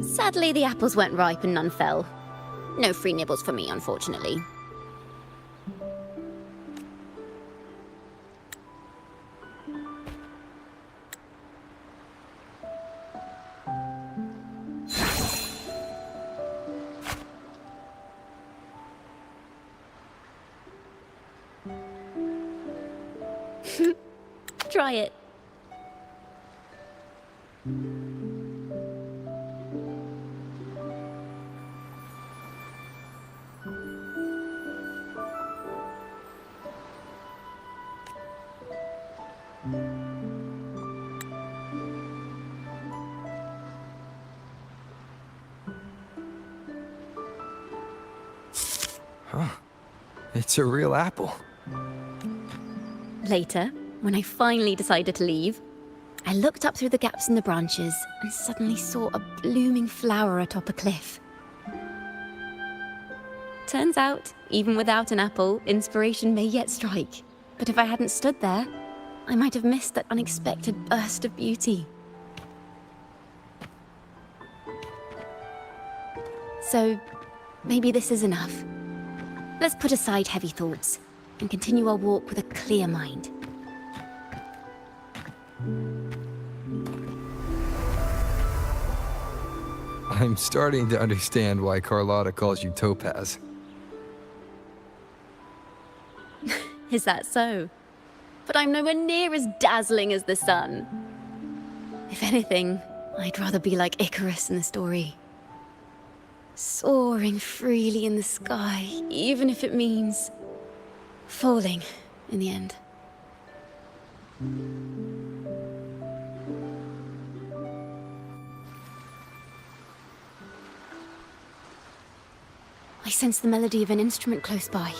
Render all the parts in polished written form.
Sadly, the apples weren't ripe and none fell. No free nibbles for me, unfortunately. Try it. Huh. It's a real apple. Later, when I finally decided to leave, I looked up through the gaps in the branches and suddenly saw a blooming flower atop a cliff. Turns out, even without an apple, inspiration may yet strike. But if I hadn't stood there, I might have missed that unexpected burst of beauty. So, maybe this is enough. Let's put aside heavy thoughts and continue our walk with a clear mind. I'm starting to understand why Carlotta calls you Topaz. Is that so? But I'm nowhere near as dazzling as the sun. If anything, I'd rather be like Icarus in the story. Soaring freely in the sky, even if it means falling in the end. I sense the melody of an instrument close by.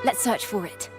Let's search for it.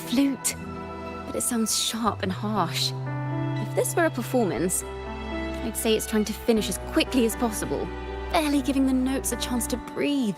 Flute, but it sounds sharp and harsh. If this were a performance, I'd say it's trying to finish as quickly as possible, barely giving the notes a chance to breathe.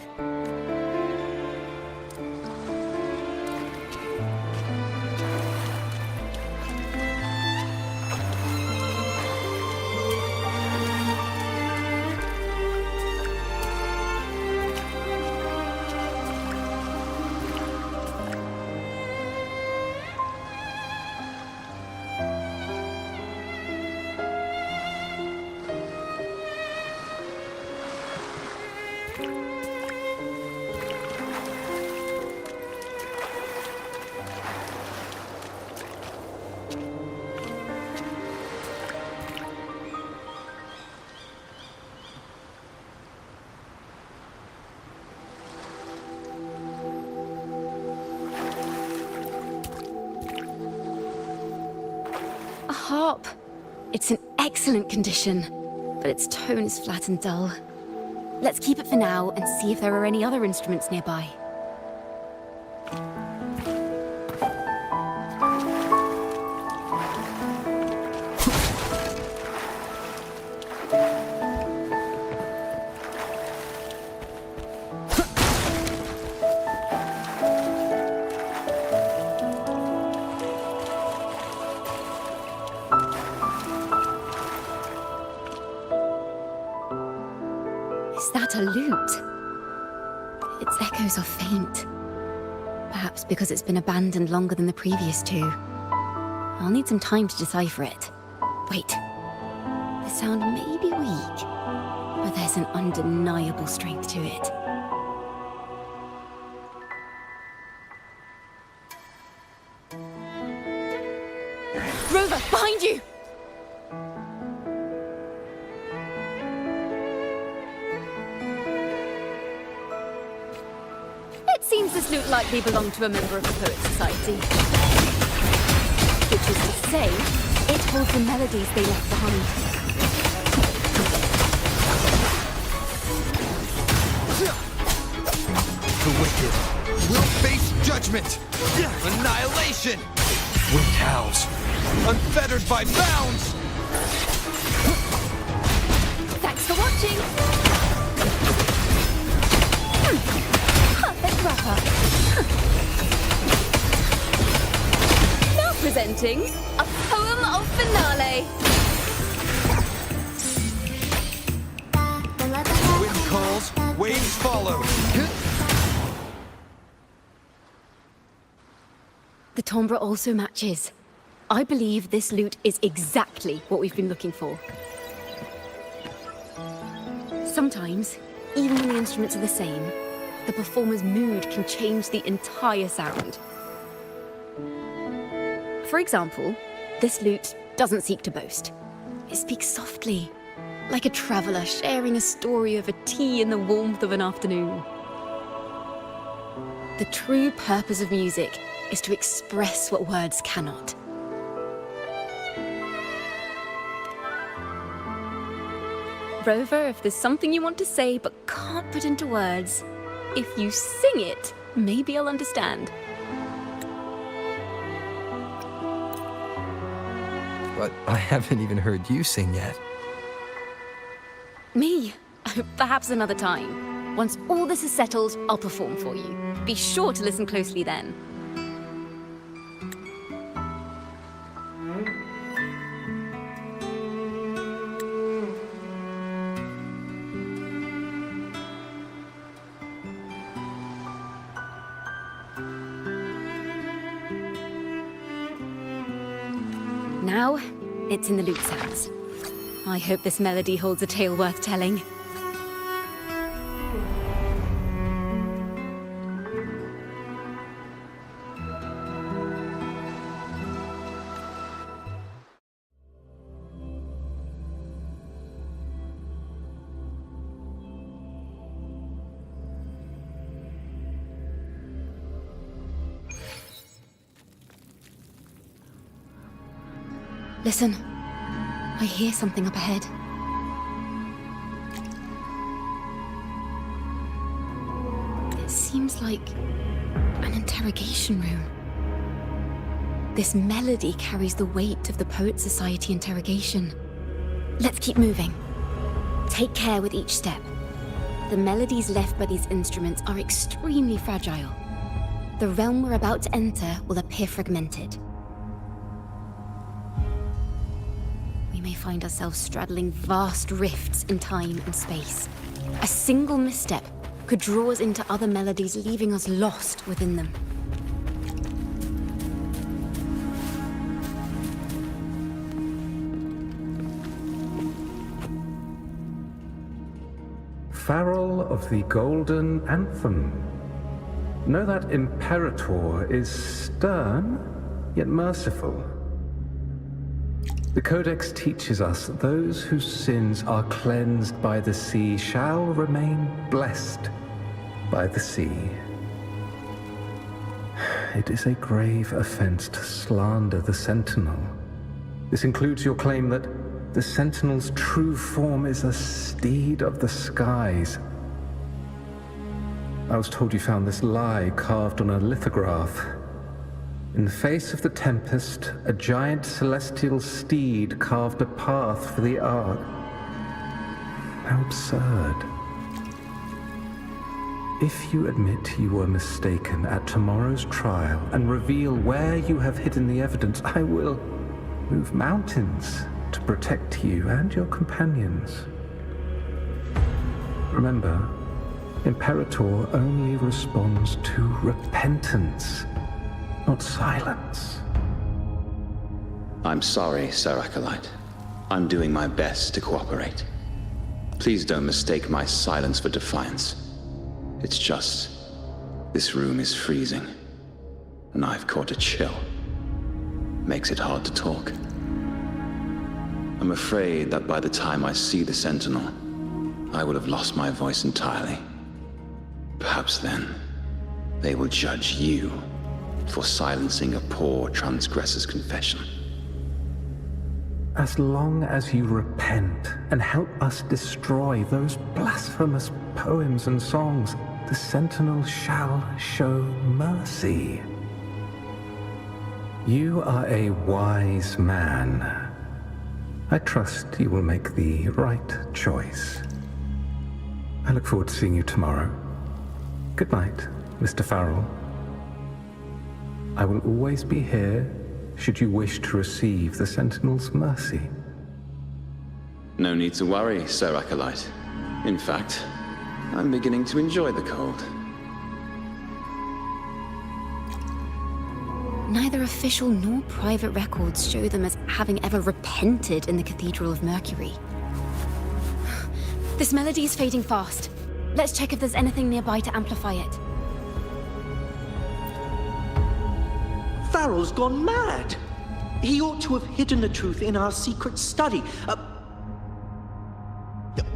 Harp. It's an excellent condition, but its tone is flat and dull. Let's keep it for now and see if there are any other instruments nearby. Is that a lute? Its echoes are faint. Perhaps because it's been abandoned longer than the previous two. I'll need some time to decipher it. Wait. The sound may be weak, but there's an undeniable strength to it. Rover, behind you! It seems this lute likely belonged to a member of the Poet Society. Which is to say, it holds the melodies they left behind. The wicked will face judgment, annihilation, wind howls, unfettered by bounds. Thanks for watching! Perfect wrap-up. Now presenting a poem of finale. Wind calls, waves follow. The timbre also matches. I believe this lute is exactly what we've been looking for. Sometimes, even when the instruments are the same, the performer's mood can change the entire sound. For example, this lute doesn't seek to boast. It speaks softly, like a traveler sharing a story over tea in the warmth of an afternoon. The true purpose of music is to express what words cannot. Rover, if there's something you want to say but can't put into words, if you sing it, maybe I'll understand. But I haven't even heard you sing yet. Me? Perhaps another time. Once all this is settled, I'll perform for you. Be sure to listen closely then. Now, it's in the lute sounds. I hope this melody holds a tale worth telling. Listen, I hear something up ahead. It seems like an interrogation room. This melody carries the weight of the Poet Society interrogation. Let's keep moving. Take care with each step. The melodies left by these instruments are extremely fragile. The realm we're about to enter will appear fragmented. We may find ourselves straddling vast rifts in time and space. A single misstep could draw us into other melodies, leaving us lost within them. Farrell of the Golden Anthem. Know that Imperator is stern, yet merciful. The Codex teaches us that those whose sins are cleansed by the sea shall remain blessed by the sea. It is a grave offense to slander the Sentinel. This includes your claim that The Sentinel's true form is a steed of the skies. I was told you found this lie carved on a lithograph. In the face of the tempest, a giant celestial steed carved a path for the Ark. How absurd. If you admit you were mistaken at tomorrow's trial and reveal where you have hidden the evidence, I will move mountains to protect you and your companions. Remember, Imperator only responds to repentance, not silence. I'm sorry, Sir Acolyte. I'm doing my best to cooperate. Please don't mistake my silence for defiance. It's just, this room is freezing, and I've caught a chill. Makes it hard to talk. I'm afraid that by the time I see the Sentinel, I will have lost my voice entirely. Perhaps then, they will judge you for silencing a poor transgressor's confession. As long as you repent and help us destroy those blasphemous poems and songs, the Sentinel shall show mercy. You are a wise man. I trust you will make the right choice. I look forward to seeing you tomorrow. Good night, Mr. Farrell. I will always be here should you wish to receive the Sentinel's mercy. No need to worry, Sir Acolyte. In fact, I'm beginning to enjoy the cold. Neither official nor private records show them as having ever repented in the Cathedral of Mercury. This melody is fading fast. Let's check if there's anything nearby to amplify it. Farrell's gone mad. He ought to have hidden the truth in our secret study.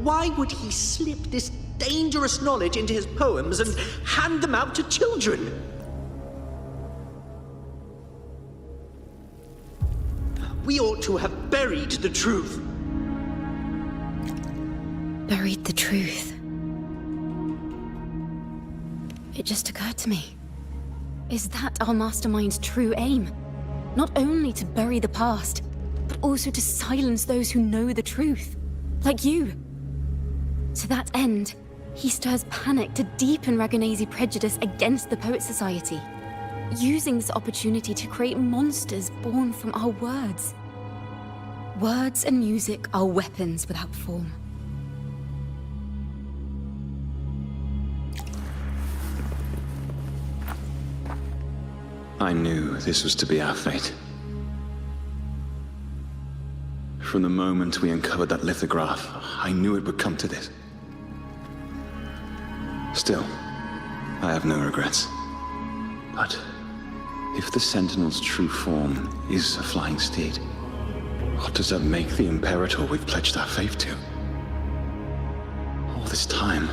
Why would he slip this dangerous knowledge into his poems and hand them out to children? We ought to have buried the truth. Buried the truth. It just occurred to me. Is that our mastermind's true aim? Not only to bury the past, but also to silence those who know the truth. Like you. To that end, he stirs panic to deepen Ragonese prejudice against the Poet Society, using this opportunity to create monsters born from our words. Words and music are weapons without form. I knew this was to be our fate. From the moment we uncovered that lithograph, I knew it would come to this. Still, I have no regrets. But if the Sentinel's true form is a flying steed, what does that make the Imperator we've pledged our faith to? All this time,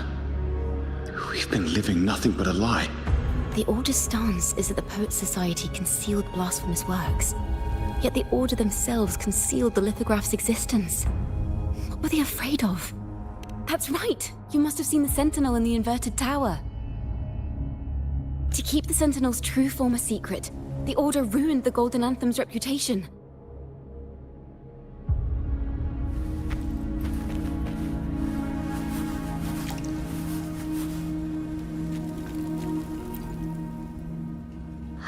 we've been living nothing but a lie. The Order's stance is that the Poet Society concealed blasphemous works, yet the Order themselves concealed the lithograph's existence. What were they afraid of? That's right! You must have seen the Sentinel in the inverted tower. To keep the Sentinel's true form a secret, the Order ruined the Golden Anthem's reputation.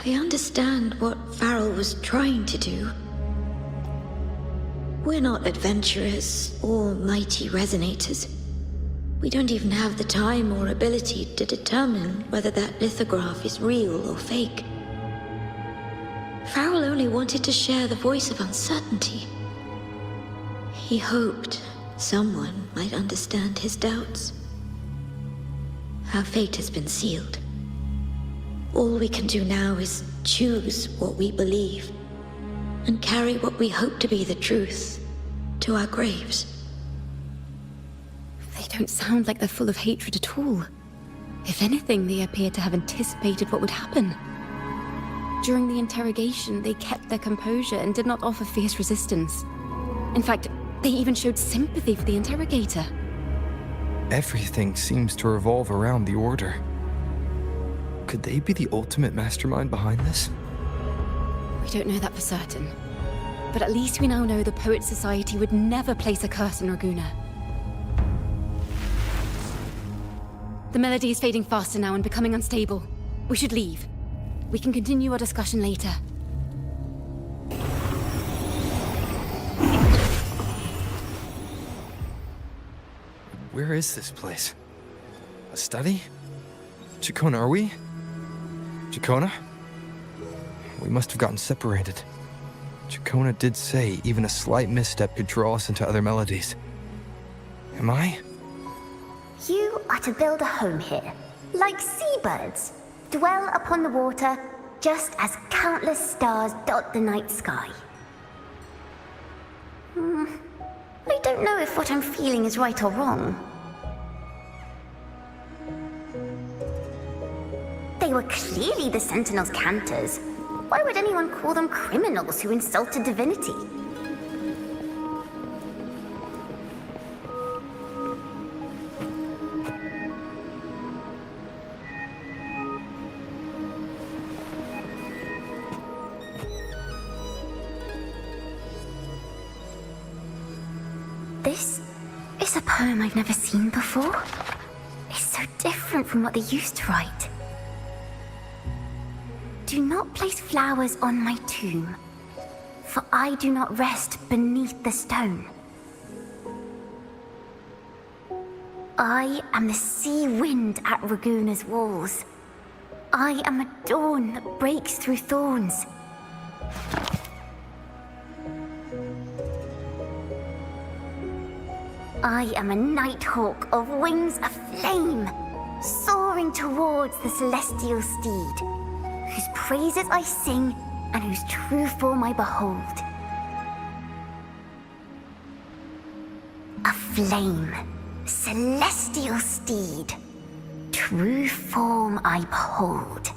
I understand what Farrell was trying to do. We're not adventurers or mighty resonators. We don't even have the time or ability to determine whether that lithograph is real or fake. Farrell only wanted to share the voice of uncertainty. He hoped someone might understand his doubts. Our fate has been sealed. All we can do now is choose what we believe and carry what we hope to be the truth to our graves. They don't sound like they're full of hatred at all. If anything, they appear to have anticipated what would happen. During the interrogation, they kept their composure and did not offer fierce resistance. In fact, They even showed sympathy for the interrogator. Everything seems to revolve around the Order. Could they be the ultimate mastermind behind this? We don't know that for certain. But at least we now know the Poet Society would never place a curse on Raguna. The melody is fading faster now and becoming unstable. We should leave. We can continue our discussion later. Where is this place? A study? Ciaconna, are we? Ciaconna? We must have gotten separated. Ciaconna did say even a slight misstep could draw us into other melodies. Am I? You are to build a home here, like seabirds. Dwell upon the water, just as countless stars dot the night sky. I don't know if what I'm feeling is right or wrong. They were clearly the Sentinel's cantors. Why would anyone call them criminals who insulted divinity? This is a poem I've never seen before. It's so different from what they used to write. Do not place flowers on my tomb, for I do not rest beneath the stone. I am the sea wind at Raguna's walls. I am a dawn that breaks through thorns. I am a nighthawk of wings aflame, soaring towards the celestial steed, whose praises I sing and whose true form I behold. A flame, celestial steed, true form I behold.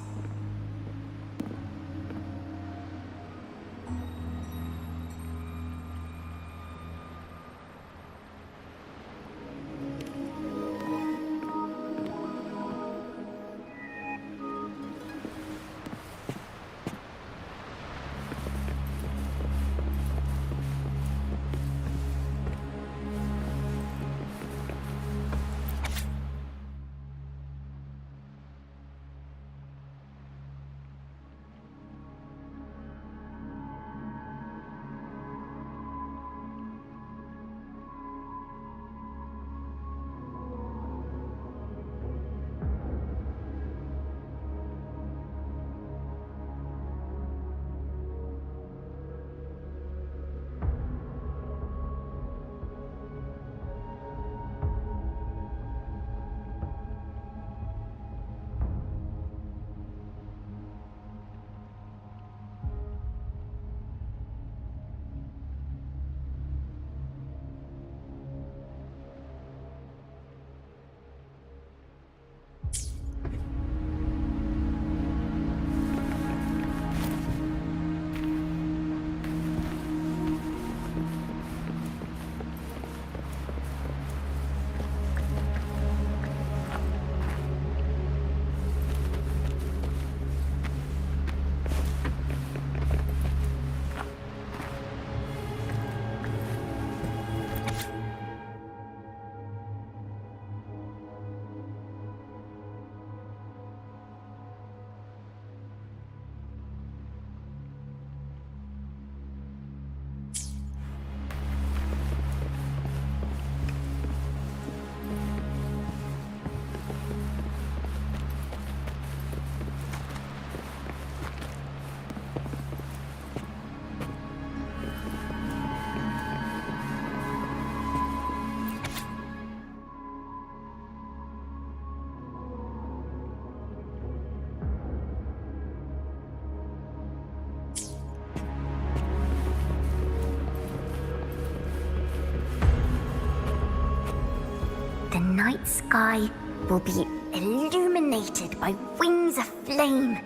The night sky will be illuminated by wings of flame,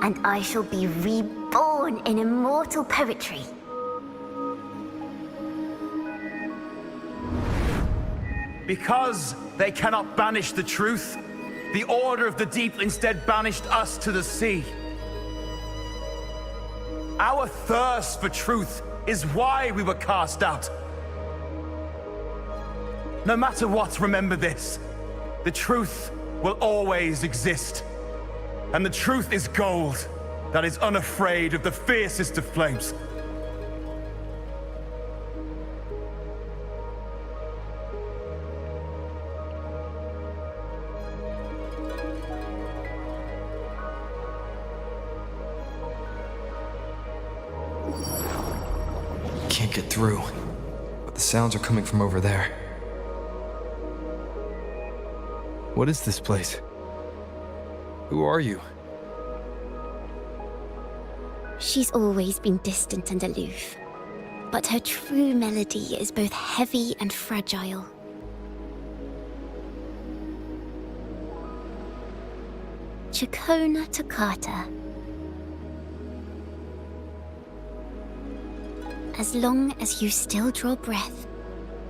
and I shall be reborn in immortal poetry. Because they cannot banish the truth, the Order of the Deep instead banished us to the sea. Our thirst for truth is why we were cast out. No matter what, remember this. The truth will always exist. And the truth is gold that is unafraid of the fiercest of flames. Can't get through, but the sounds are coming from over there. What is this place? Who are you? She's always been distant and aloof, but her true melody is both heavy and fragile. Ciaconna toccata. As long as you still draw breath,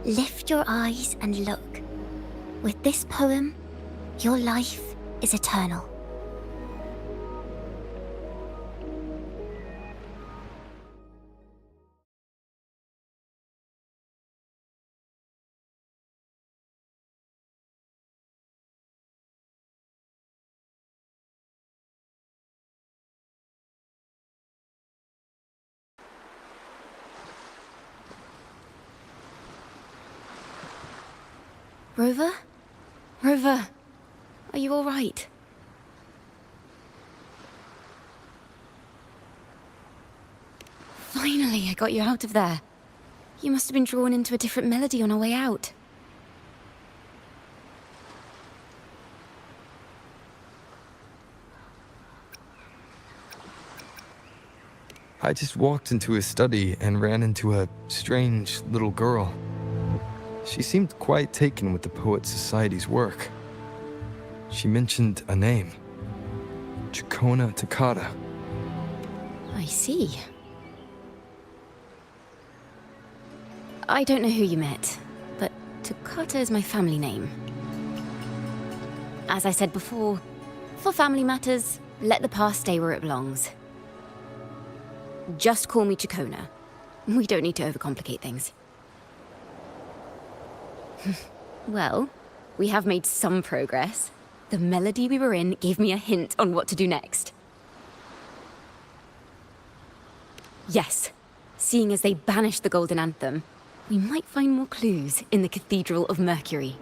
lift your eyes and look. With this poem, your life is eternal. Rover? Rover, are you all right? Finally, I got you out of there. You must have been drawn into a different melody on our way out. I just walked into his study and ran into a strange little girl. She seemed quite taken with the Poet Society's work. She mentioned a name. Ciaconna toccata. I see. I don't know who you met, but Toccata is my family name. As I said before, for family matters, let the past stay where it belongs. Just call me Ciaconna. We don't need to overcomplicate things. Well, we have made some progress. The melody we were in gave me a hint on what to do next. Yes, seeing as they banished the Golden Anthem, we might find more clues in the Cathedral of Mercury.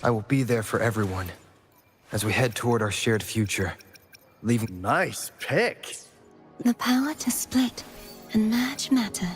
I will be there for everyone as we head toward our shared future, leaving... Nice pick. The power to split and merge matter.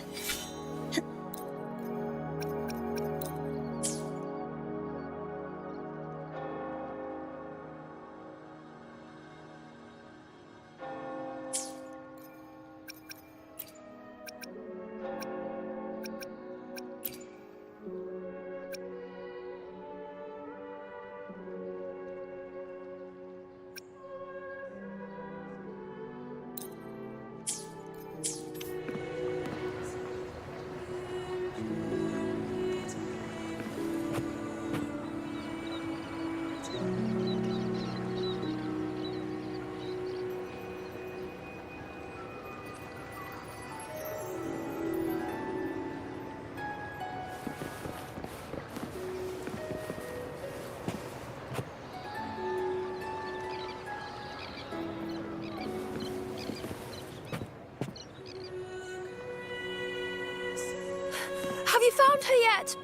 Have you found her yet?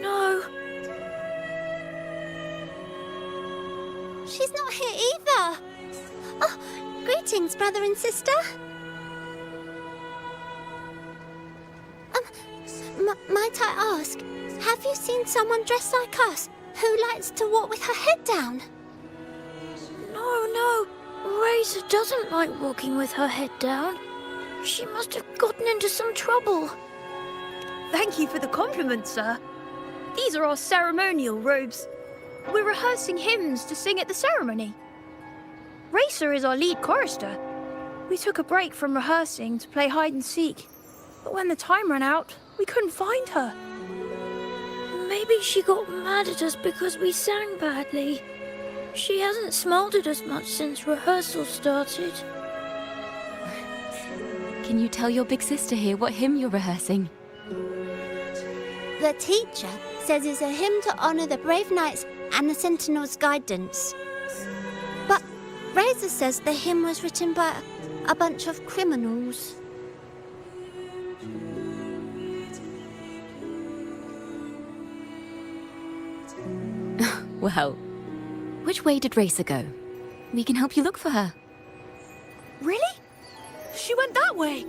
No. She's not here either. Oh, greetings, brother and sister. Might I ask, have you seen someone dressed like us who likes to walk with her head down? No. Razor doesn't like walking with her head down. She must have gotten into some trouble. Thank you for the compliment, sir. These are our ceremonial robes. We're rehearsing hymns to sing at the ceremony. Racer is our lead chorister. We took a break from rehearsing to play hide and seek, but when the time ran out, we couldn't find her. Maybe she got mad at us because we sang badly. She hasn't smiled at us much since rehearsal started. Can you tell your big sister here what hymn you're rehearsing? The teacher says it's a hymn to honor the brave knights and the sentinel's guidance. But Razor says the hymn was written by a bunch of criminals. Well, which way did Racer go? We can help you look for her. Really? She went that way.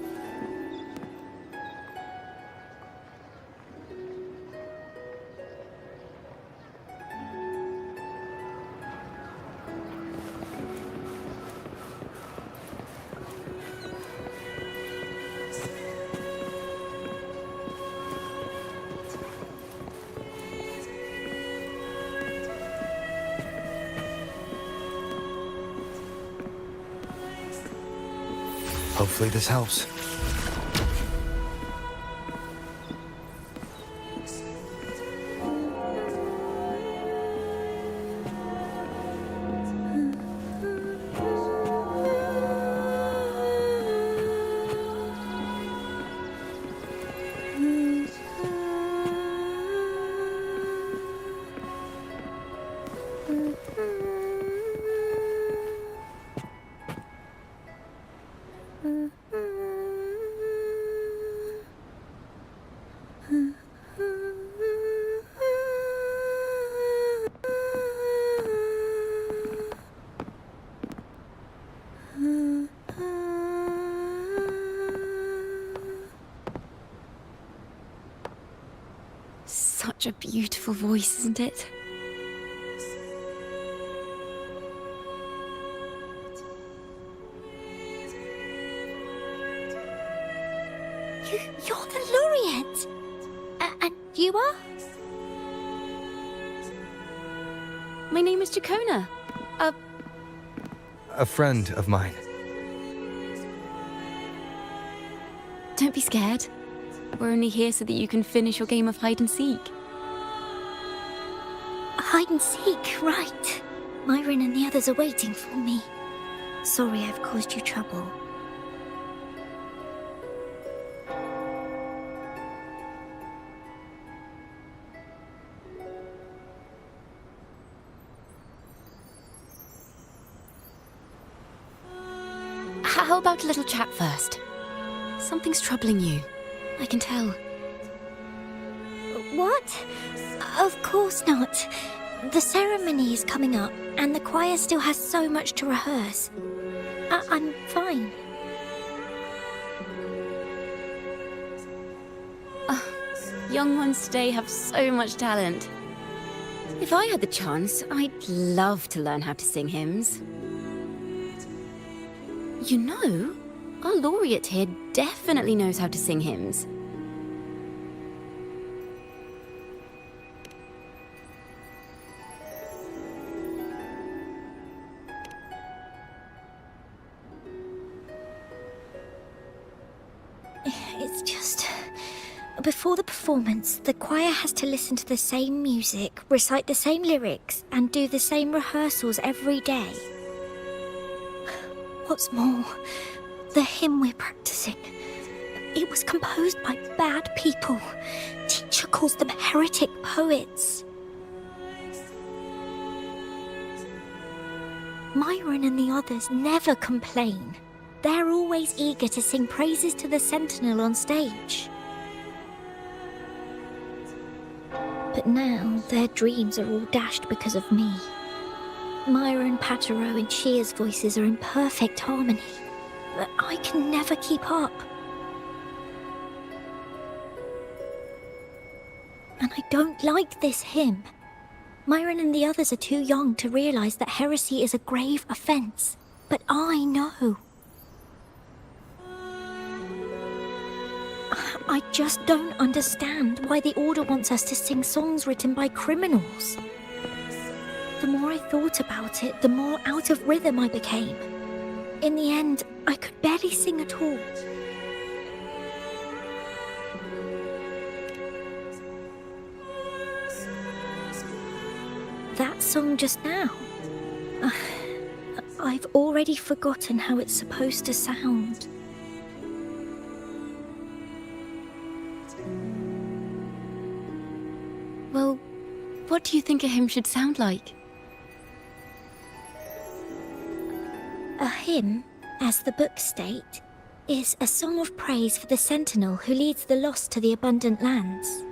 Hopefully this helps. Such a beautiful voice, isn't it? You're the laureate. And you are? My name is Ciaconna. A friend of mine. Don't be scared. We're only here so that you can finish your game of hide and seek. Hide and seek, right. Myron and the others are waiting for me. Sorry I've caused you trouble. How about a little chat first? Something's troubling you. I can tell. What? Of course not. The ceremony is coming up, and the choir still has so much to rehearse. I'm fine. Young ones today have so much talent. If I had the chance, I'd love to learn how to sing hymns. You know, our laureate here definitely knows how to sing hymns. It's just... Before the performance, the choir has to listen to the same music, recite the same lyrics, and do the same rehearsals every day. What's more, the hymn we're practicing, it was composed by bad people. Teacher calls them heretic poets. Myron and the others never complain. They're always eager to sing praises to the Sentinel on stage. But now their dreams are all dashed because of me. Myron, Patero, and Chia's voices are in perfect harmony, but I can never keep up. And I don't like this hymn. Myron and the others are too young to realize that heresy is a grave offense, but I know. I just don't understand why the Order wants us to sing songs written by criminals. The more I thought about it, the more out of rhythm I became. In the end, I could barely sing at all. That song just now. I've already forgotten how it's supposed to sound. Well, what do you think a hymn should sound like? A hymn, as the books state, is a song of praise for the Sentinel who leads the lost to the abundant lands.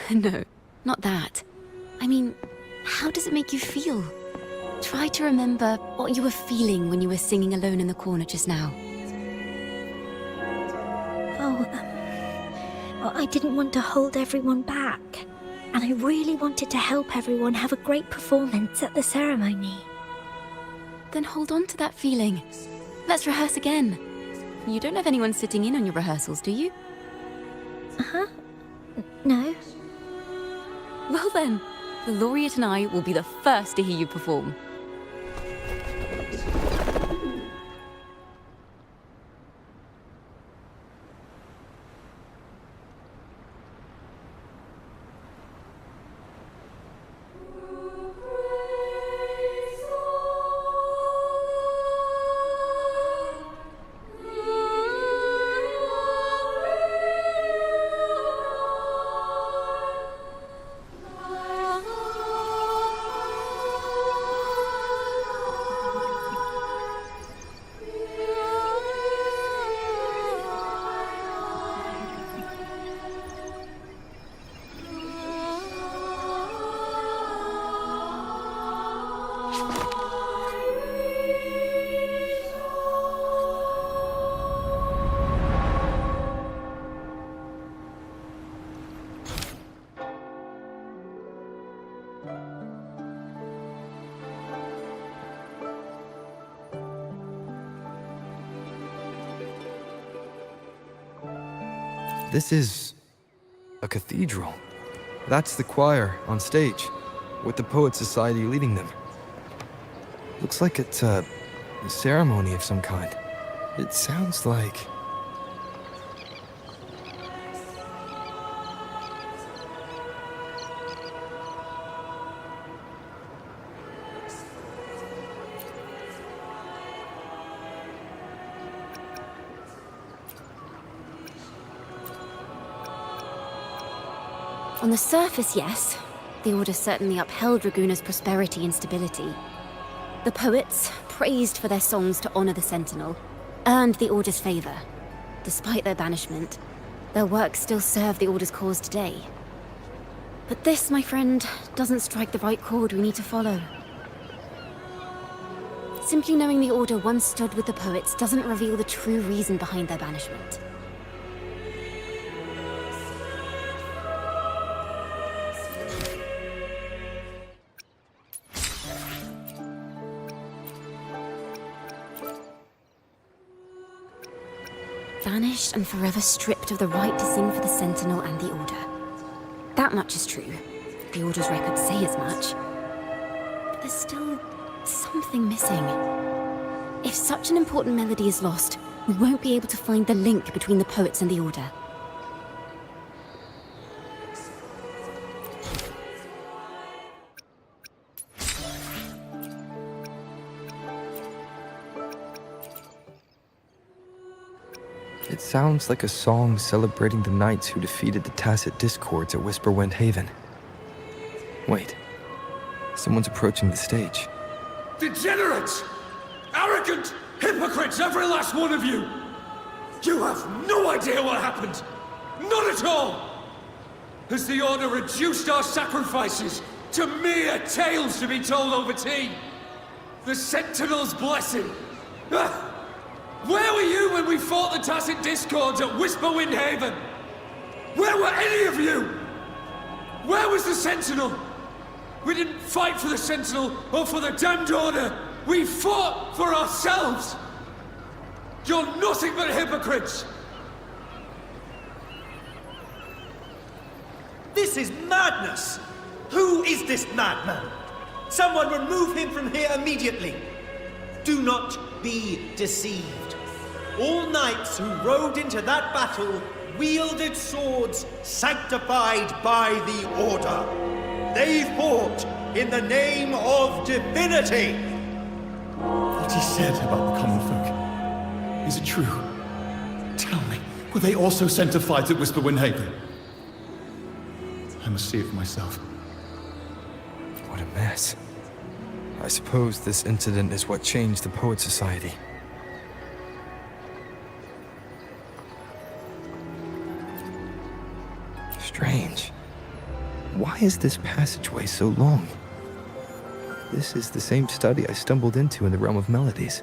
No, not that. I mean, how does it make you feel? Try to remember what you were feeling when you were singing alone in the corner just now. I didn't want to hold everyone back, and I really wanted to help everyone have a great performance at the ceremony. Then hold on to that feeling. Let's rehearse again. You don't have anyone sitting in on your rehearsals, do you? No. Well then, the laureate and I will be the first to hear you perform. This is a cathedral. That's the choir on stage, with the Poet Society leading them. Looks like it's a ceremony of some kind. It sounds like... On the surface, yes. The Order certainly upheld Raguna's prosperity and stability. The poets, praised for their songs to honor the Sentinel, earned the Order's favor. Despite their banishment, their works still serve the Order's cause today. But this, my friend, doesn't strike the right chord we need to follow. Simply knowing the Order once stood with the poets doesn't reveal the true reason behind their banishment. Banished and forever stripped of the right to sing for the Sentinel and the Order. That much is true. The Order's records say as much. But there's still something missing. If such an important melody is lost, we won't be able to find the link between the poets and the Order. It sounds like a song celebrating the knights who defeated the Tacit Discords at Whisperwind Haven. Wait. Someone's approaching the stage. Degenerates! Arrogant hypocrites, every last one of you! You have no idea what happened! Not at all! Has the Order reduced our sacrifices to mere tales to be told over tea? The Sentinel's blessing! Ah! Where were you when we fought the Tacit Discords at Whisperwind Haven? Where were any of you? Where was the Sentinel? We didn't fight for the Sentinel or for the damned Order. We fought for ourselves. You're nothing but hypocrites. This is madness! Who is this madman? Someone remove him from here immediately. Do not be deceived. All knights who rode into that battle wielded swords sanctified by the Order. They fought in the name of divinity. What he said about the common folk, is it true? Tell me, were they also sent to fight at Whisperwind Haven? I must see it for myself. What a mess. I suppose this incident is what changed the Poet Society. Strange. Why is this passageway so long? This is the same study I stumbled into in the realm of melodies.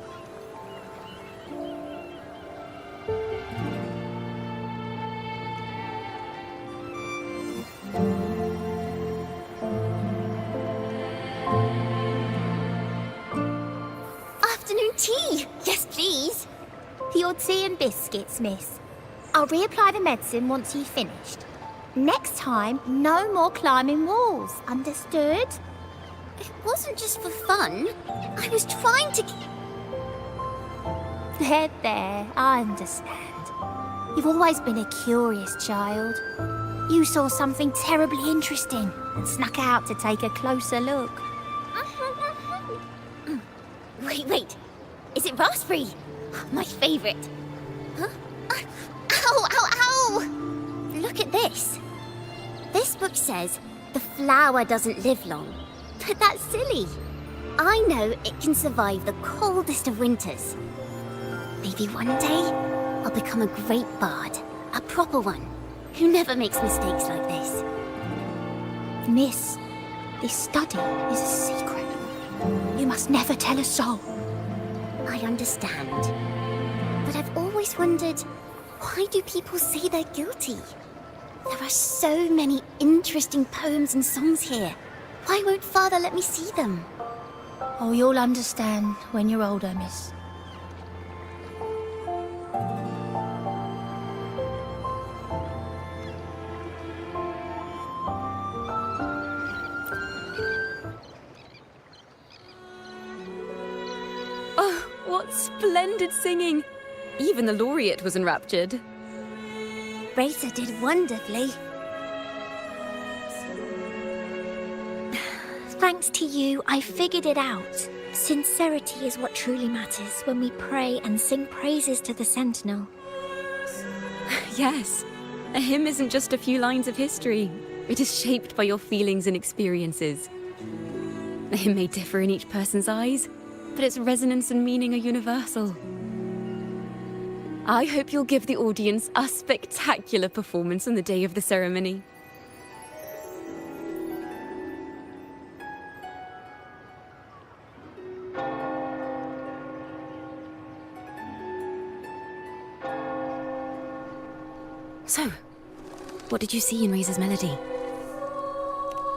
Afternoon tea! Yes, please. Your tea and biscuits, miss. I'll reapply the medicine once you've finished. Next time, no more climbing walls. Understood? It wasn't just for fun. I was trying to... There, I understand. You've always been a curious child. You saw something terribly interesting and snuck out to take a closer look. Wait. Is it raspberry? My favourite. Huh? Ow! Look at this. This book says the flower doesn't live long. But that's silly. I know it can survive the coldest of winters. Maybe one day I'll become a great bard, a proper one, who never makes mistakes like this. Miss, this study is a secret. You must never tell a soul. I understand. But I've always wondered, why do people say they're guilty? There are so many interesting poems and songs here. Why won't Father let me see them? Oh, you'll understand when you're older, miss. Oh, what splendid singing! Even the laureate was enraptured. Racer did wonderfully. Thanks to you, I figured it out. Sincerity is what truly matters when we pray and sing praises to the Sentinel. Yes, a hymn isn't just a few lines of history. It is shaped by your feelings and experiences. A hymn may differ in each person's eyes, but its resonance and meaning are universal. I hope you'll give the audience a spectacular performance on the day of the ceremony. So, what did you see in Razor's melody?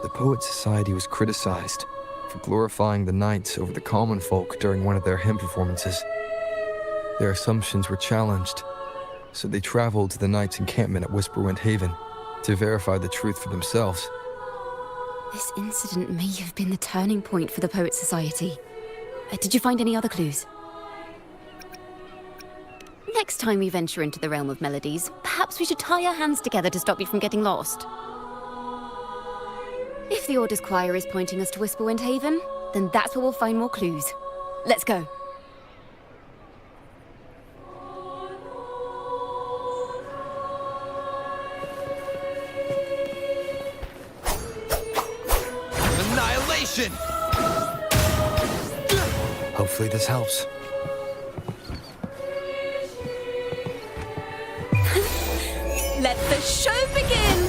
The Poet Society was criticized for glorifying the knights over the common folk during one of their hymn performances. Their assumptions were challenged, so they traveled to the knights' encampment at Whisperwind Haven to verify the truth for themselves. This incident may have been the turning point for the Poet Society. Did you find any other clues? Next time we venture into the realm of melodies, perhaps we should tie our hands together to stop you from getting lost. If the Order's choir is pointing us to Whisperwind Haven, then that's where we'll find more clues. Let's go. Annihilation! Hopefully this helps. Let the show begin!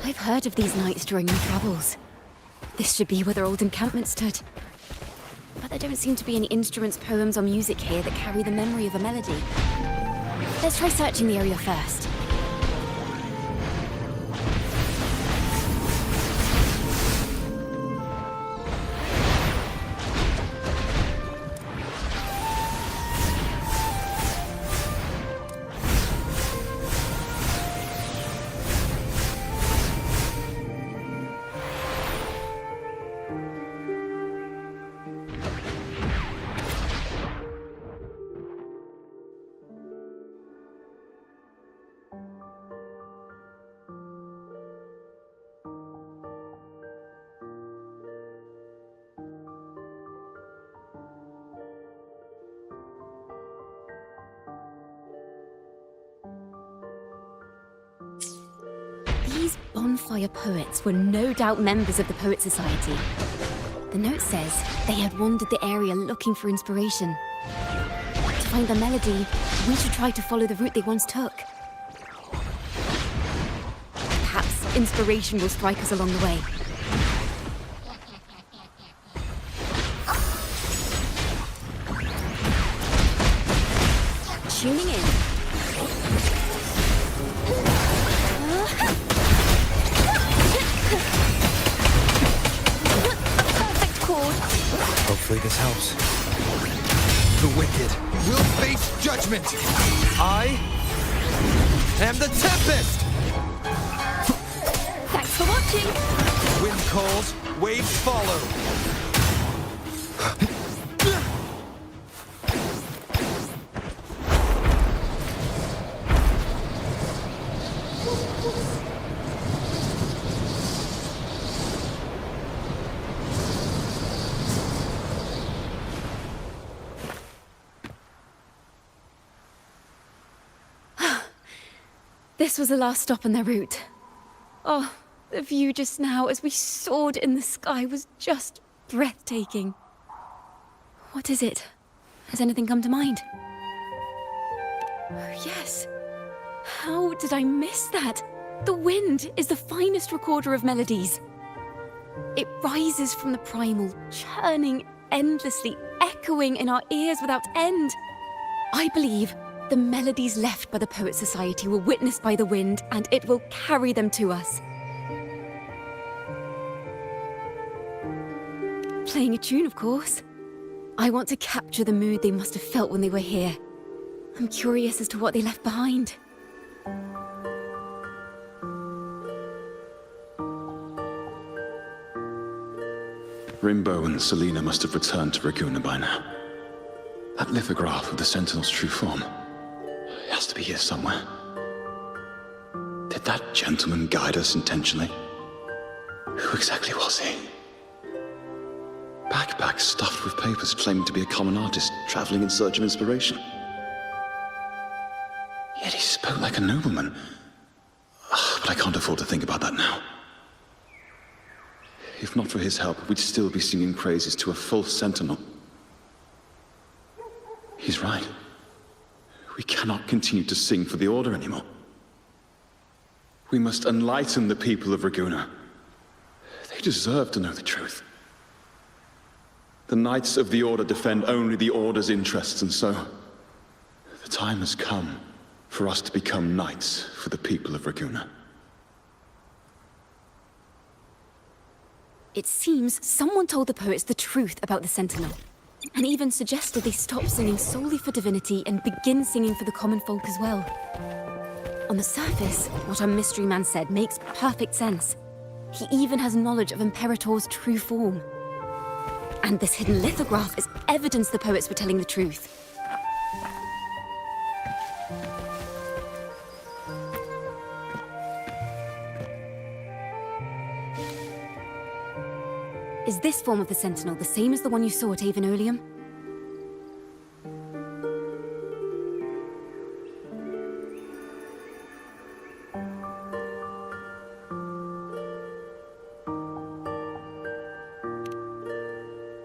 I've heard of these knights during my travels. This should be where their old encampment stood. But there don't seem to be any instruments, poems, or music here that carry the memory of a melody. Let's try searching the area first. These bonfire poets were no doubt members of the Poet Society. The note says they had wandered the area looking for inspiration. To find the melody, we should try to follow the route they once took. Perhaps inspiration will strike us along the way. Tuning in. Perfect chord. Hopefully this helps. The wicked will face judgment. I am the Tempest! Thanks for watching. Wind calls, waves follow. This was the last stop on their route. Oh, the view just now as we soared in the sky was just breathtaking. What is it? Has anything come to mind? Oh, yes. How did I miss that? The wind is the finest recorder of melodies. It rises from the primal, churning endlessly, echoing in our ears without end. I believe the melodies left by the Poet Society were witnessed by the wind, and it will carry them to us. Playing a tune, of course. I want to capture the mood they must have felt when they were here. I'm curious as to what they left behind. Rimbo and Selena must have returned to Raguna by now. That lithograph of the Sentinel's true form. It has to be here somewhere. Did that gentleman guide us intentionally? Who exactly was he? Backpack stuffed with papers claiming to be a common artist traveling in search of inspiration. Yet he spoke like a nobleman. But I can't afford to think about that now. If not for his help, we'd still be singing praises to a false sentinel. He's right. We cannot continue to sing for the Order anymore. We must enlighten the people of Raguna. They deserve to know the truth. The Knights of the Order defend only the Order's interests, and so the time has come for us to become knights for the people of Raguna. It seems someone told the poets the truth about the Sentinel, and even suggested they stop singing solely for divinity and begin singing for the common folk as well. On the surface, what our mystery man said makes perfect sense. He even has knowledge of Imperator's true form. And this hidden lithograph is evidence the poets were telling the truth. Is this form of the Sentinel the same as the one you saw at Avenolium?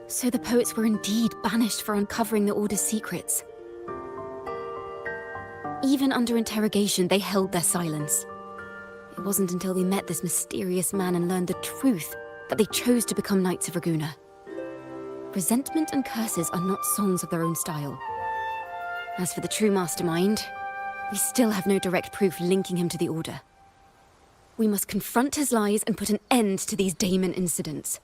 So the poets were indeed banished for uncovering the Order's secrets. Even under interrogation, they held their silence. It wasn't until they met this mysterious man and learned the truth that they chose to become Knights of Raguna. Resentment and curses are not songs of their own style. As for the true mastermind, we still have no direct proof linking him to the Order. We must confront his lies and put an end to these Daemon incidents.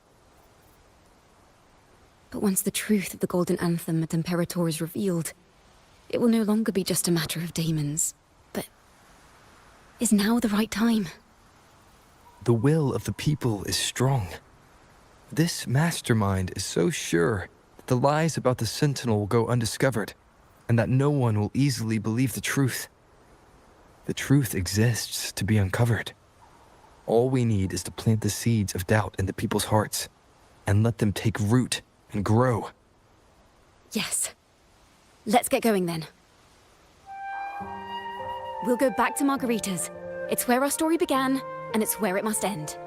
But once the truth of the Golden Anthem at Imperator is revealed, it will no longer be just a matter of daemons. But is now the right time? The will of the people is strong. This mastermind is so sure that the lies about the Sentinel will go undiscovered, and that no one will easily believe the truth. The truth exists to be uncovered. All we need is to plant the seeds of doubt in the people's hearts, and let them take root and grow. Yes. Let's get going then. We'll go back to Margarita's. It's where our story began, and it's where it must end.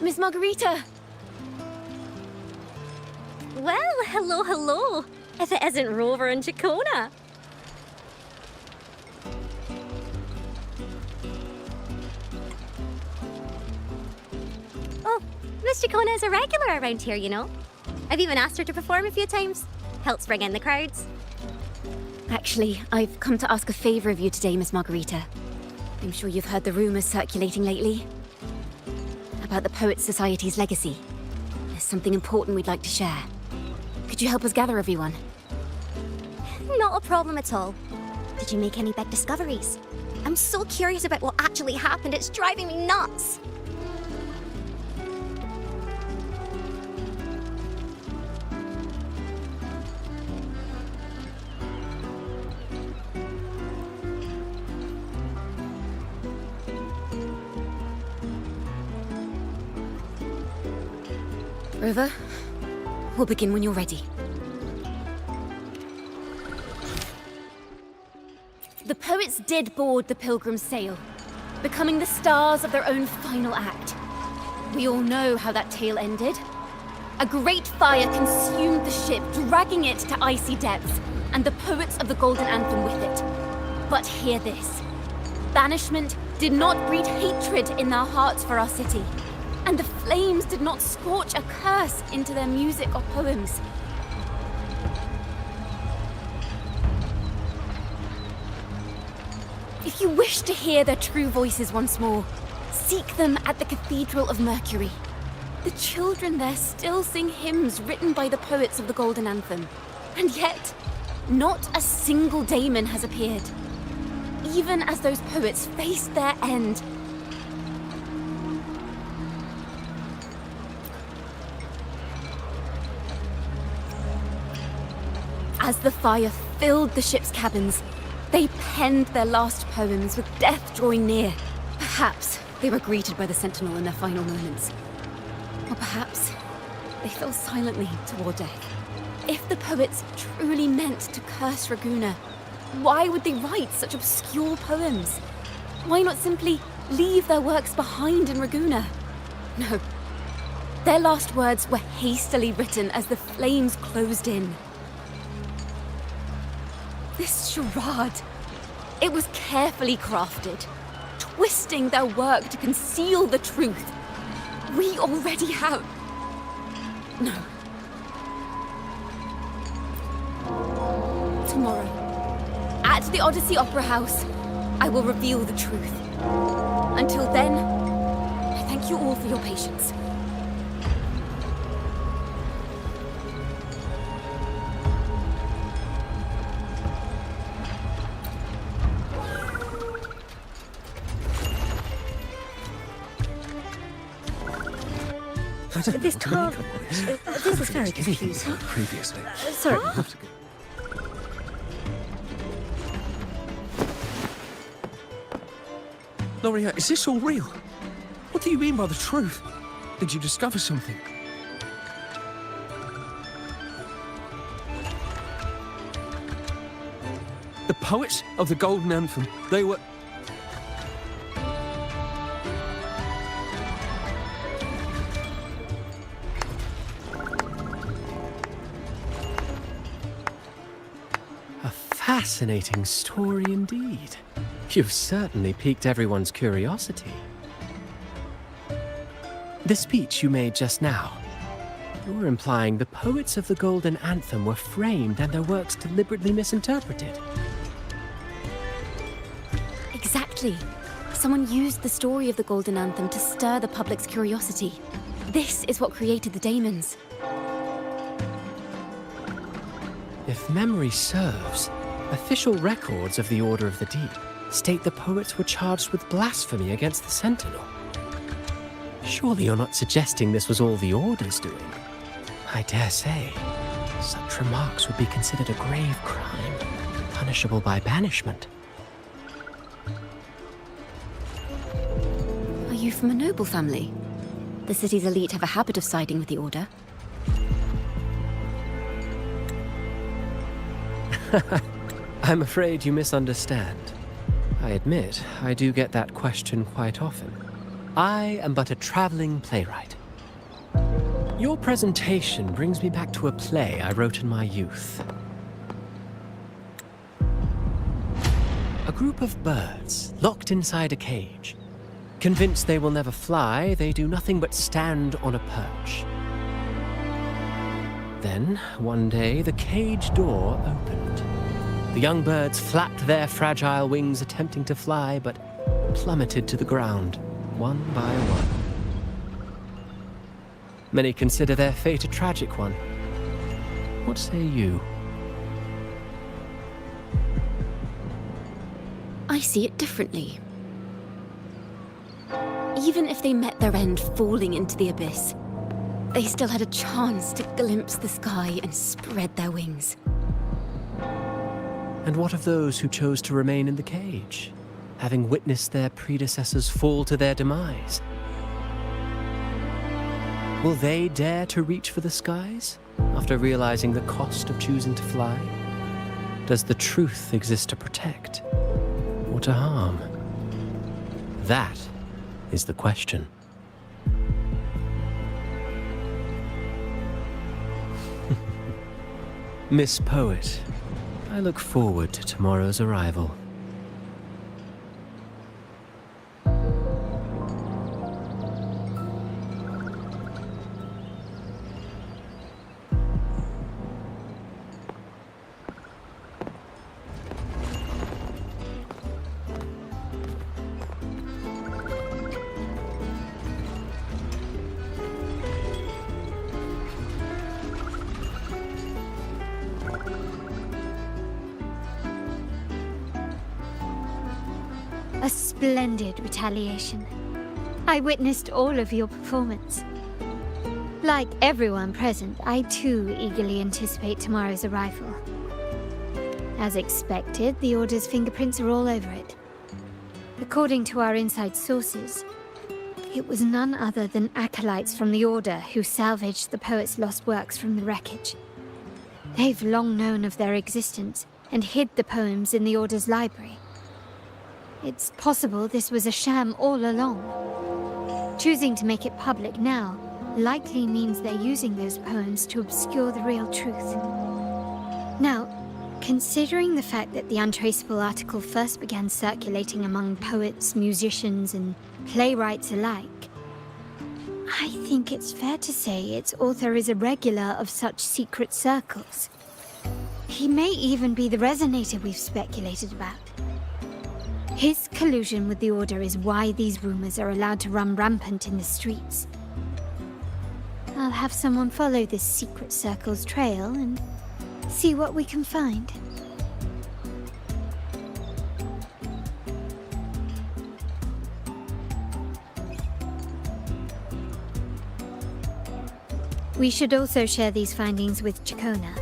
Miss Margarita! Well, hello, hello. If it isn't Rover and Ciaconna. Oh, Miss Ciaconna is a regular around here, you know. I've even asked her to perform a few times. Helps bring in the crowds. Actually, I've come to ask a favor of you today, Miss Margarita. I'm sure you've heard the rumors circulating lately about the Poets Society's legacy. There's something important we'd like to share. Could you help us gather everyone? Not a problem at all. Did you make any big discoveries? I'm so curious about what actually happened. It's driving me nuts. Rover, we'll begin when you're ready. The poets did board the Pilgrim's sail, becoming the stars of their own final act. We all know how that tale ended. A great fire consumed the ship, dragging it to icy depths, and the poets of the Golden Anthem with it. But hear this. Banishment did not breed hatred in their hearts for our city, and the flames did not scorch a curse into their music or poems. If you wish to hear their true voices once more, seek them at the Cathedral of Mercury. The children there still sing hymns written by the poets of the Golden Anthem. And yet, not a single daemon has appeared. Even as those poets faced their end. As the fire filled the ship's cabins, they penned their last poems with death drawing near. Perhaps they were greeted by the Sentinel in their final moments. Or perhaps they fell silently toward death. If the poets truly meant to curse Raguna, why would they write such obscure poems? Why not simply leave their works behind in Raguna? No. Their last words were hastily written as the flames closed in. This charade, it was carefully crafted, twisting their work to conceal the truth. We already have... No. Tomorrow, at the Odyssey Opera House, I will reveal the truth. Until then, I thank you all for your patience. This tar... this is very confusing. Previously. Sorry. Loria, is this all real? What do you mean by the truth? Did you discover something? The poets of the Golden Anthem, they were... A fascinating story indeed. You've certainly piqued everyone's curiosity. The speech you made just now, you're implying the poets of the Golden Anthem were framed and their works deliberately misinterpreted. Exactly. Someone used the story of the Golden Anthem to stir the public's curiosity. This is what created the daemons. If memory serves, official records of the Order of the Deep state the poets were charged with blasphemy against the Sentinel. Surely you're not suggesting this was all the Order's doing? I dare say, such remarks would be considered a grave crime, punishable by banishment. Are you from a noble family? The city's elite have a habit of siding with the Order. I'm afraid you misunderstand. I admit, I do get that question quite often. I am but a traveling playwright. Your presentation brings me back to a play I wrote in my youth. A group of birds, locked inside a cage. Convinced they will never fly, they do nothing but stand on a perch. Then, one day, the cage door opened. The young birds flapped their fragile wings, attempting to fly, but plummeted to the ground, one by one. Many consider their fate a tragic one. What say you? I see it differently. Even if they met their end falling into the abyss, they still had a chance to glimpse the sky and spread their wings. And what of those who chose to remain in the cage, having witnessed their predecessors fall to their demise? Will they dare to reach for the skies after realizing the cost of choosing to fly? Does the truth exist to protect or to harm? That is the question. Miss Poet, I look forward to tomorrow's arrival. A splendid retaliation. I witnessed all of your performance. Like everyone present, I too eagerly anticipate tomorrow's arrival. As expected, the Order's fingerprints are all over it. According to our inside sources, it was none other than acolytes from the Order who salvaged the poet's lost works from the wreckage. They've long known of their existence and hid the poems in the Order's library. It's possible this was a sham all along. Choosing to make it public now likely means they're using those poems to obscure the real truth. Now, considering the fact that the untraceable article first began circulating among poets, musicians, and playwrights alike, I think it's fair to say its author is a regular of such secret circles. He may even be the resonator we've speculated about. His collusion with the Order is why these rumors are allowed to run rampant in the streets. I'll have someone follow this secret circle's trail and see what we can find. We should also share these findings with Ciaconna.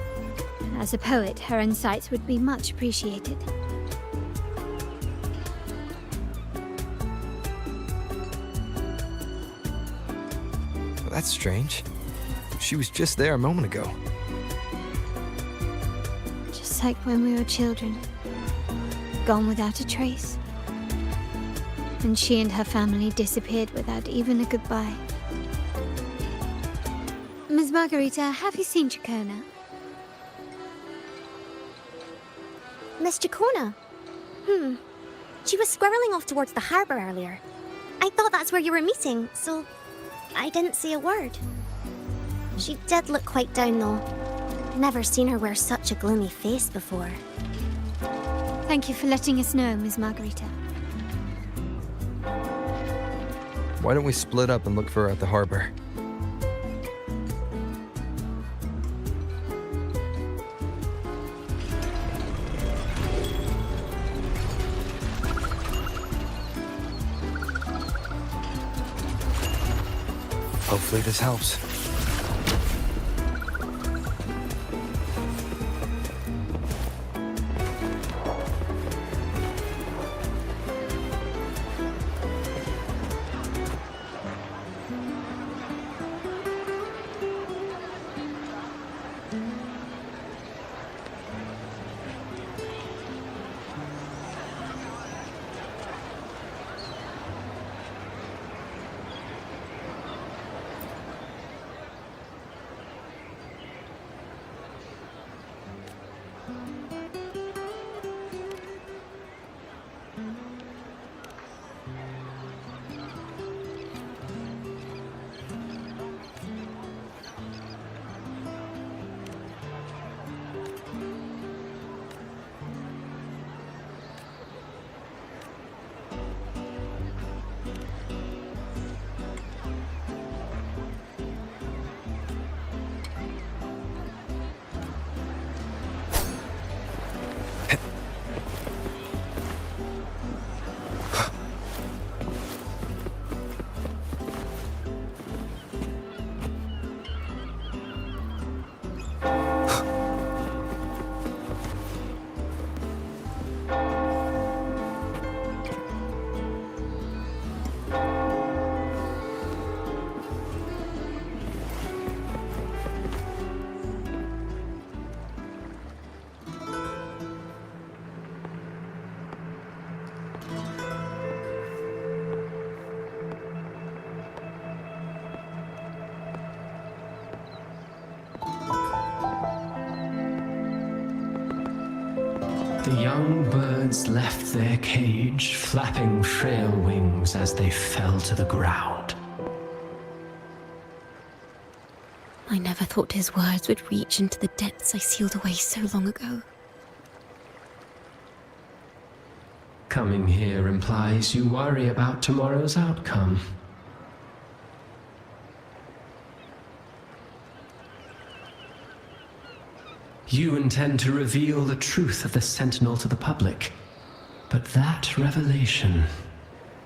As a poet, her insights would be much appreciated. That's strange. She was just there a moment ago. Just like when we were children. Gone without a trace. And she and her family disappeared without even a goodbye. Ms. Margarita, have you seen Ciaconna? Miss Ciaconna? She was squirreling off towards the harbor earlier. I thought that's where you were meeting, so I didn't say a word. She did look quite down, though. Never seen her wear such a gloomy face before. Thank you for letting us know, Ms. Margarita. Why don't we split up and look for her at the harbor? Hopefully this helps. The young birds left their cage, flapping frail wings as they fell to the ground. I never thought his words would reach into the depths I sealed away so long ago. Coming here implies you worry about tomorrow's outcome. You intend to reveal the truth of the Sentinel to the public. But that revelation,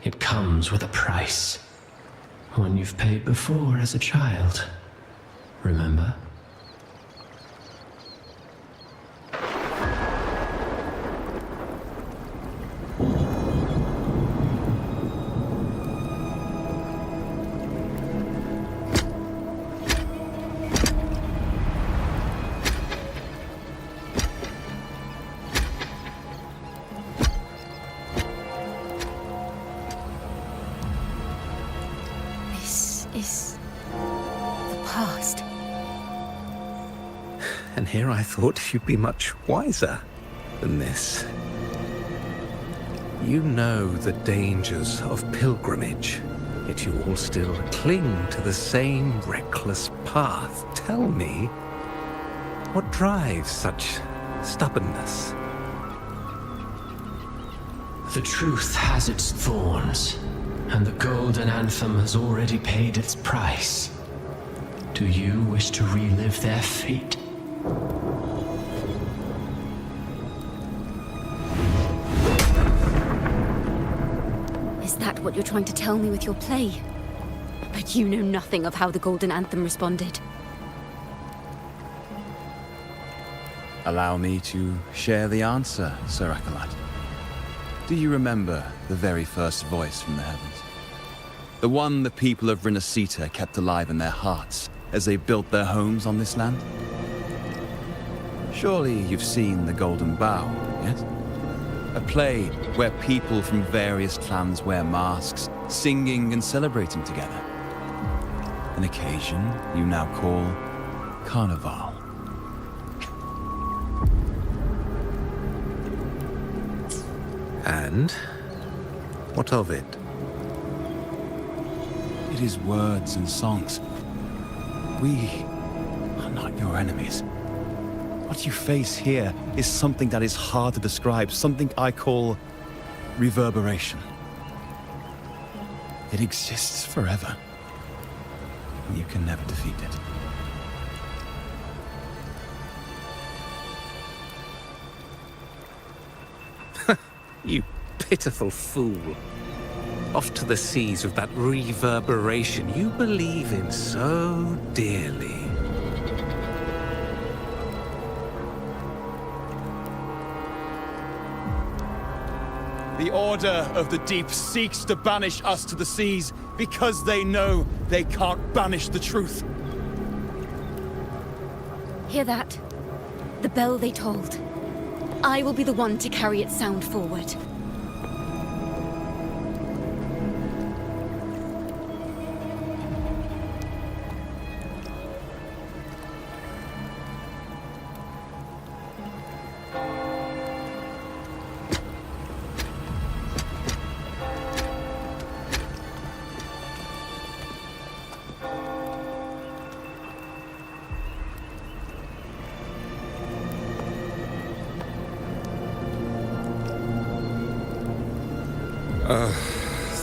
it comes with a price. One you've paid before as a child. Remember? And here I thought you'd be much wiser than this. You know the dangers of pilgrimage, yet you all still cling to the same reckless path. Tell me, what drives such stubbornness? The truth has its thorns, and the golden anthem has already paid its price. Do you wish to relive their fate? Is that what you're trying to tell me with your play? But you know nothing of how the Golden Anthem responded. Allow me to share the answer, Sir Acolyte. Do you remember the very first voice from the heavens? The one the people of Rinascita kept alive in their hearts as they built their homes on this land? Surely you've seen The Golden Bough, yes? A play where people from various clans wear masks, singing and celebrating together. An occasion you now call Carnival. And what of it? It is words and songs. We are not your enemies. What you face here is something that is hard to describe, something I call reverberation. It exists forever, and you can never defeat it. You pitiful fool. Off to the seas with that reverberation you believe in so dearly. The Order of the Deep seeks to banish us to the seas because they know they can't banish the truth. Hear that? The bell they tolled. I will be the one to carry its sound forward.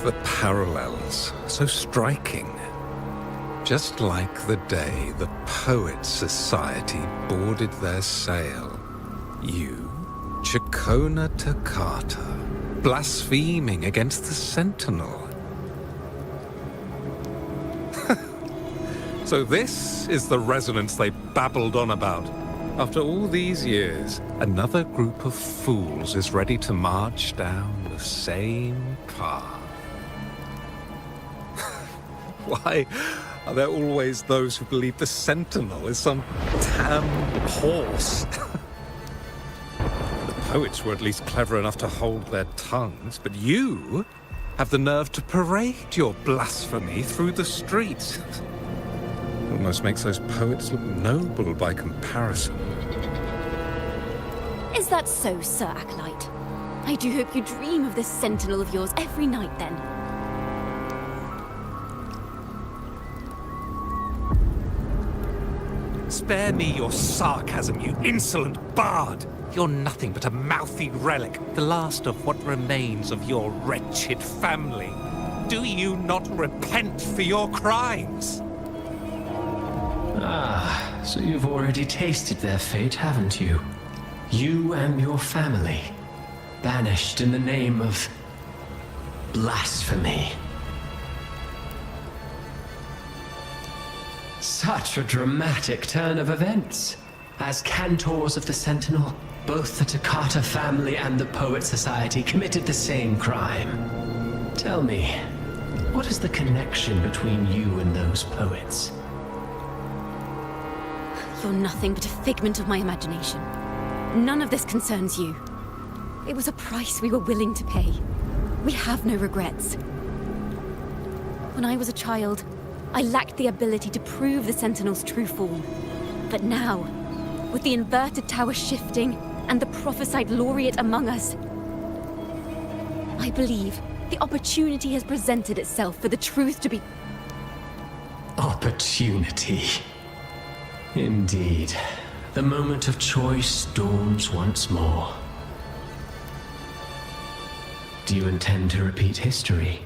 The parallels, so striking. Just like the day the Poets Society boarded their sail. You, Ciaconna Toccata, blaspheming against the Sentinel. So this is the resonance they babbled on about. After all these years, another group of fools is ready to march down the same path. Why are there always those who believe the Sentinel is some damn horse? The poets were at least clever enough to hold their tongues, but you have the nerve to parade your blasphemy through the streets. Almost makes those poets look noble by comparison. Is that so, Sir Acolyte? I do hope you dream of this sentinel of yours every night, then. Spare me your sarcasm, you insolent bard! You're nothing but a mouthy relic, the last of what remains of your wretched family. Do you not repent for your crimes? Ah, so you've already tasted their fate, haven't you? You and your family, banished in the name of blasphemy. Such a dramatic turn of events. As cantors of the Sentinel, both the Takata family and the Poet Society committed the same crime. Tell me, what is the connection between you and those poets? You're nothing but a figment of my imagination. None of this concerns you. It was a price we were willing to pay. We have no regrets. When I was a child, I lacked the ability to prove the Sentinel's true form. But now, with the inverted tower shifting and the prophesied laureate among us, I believe the opportunity has presented itself for the truth to be... Opportunity. Indeed. The moment of choice dawns once more. Do you intend to repeat history?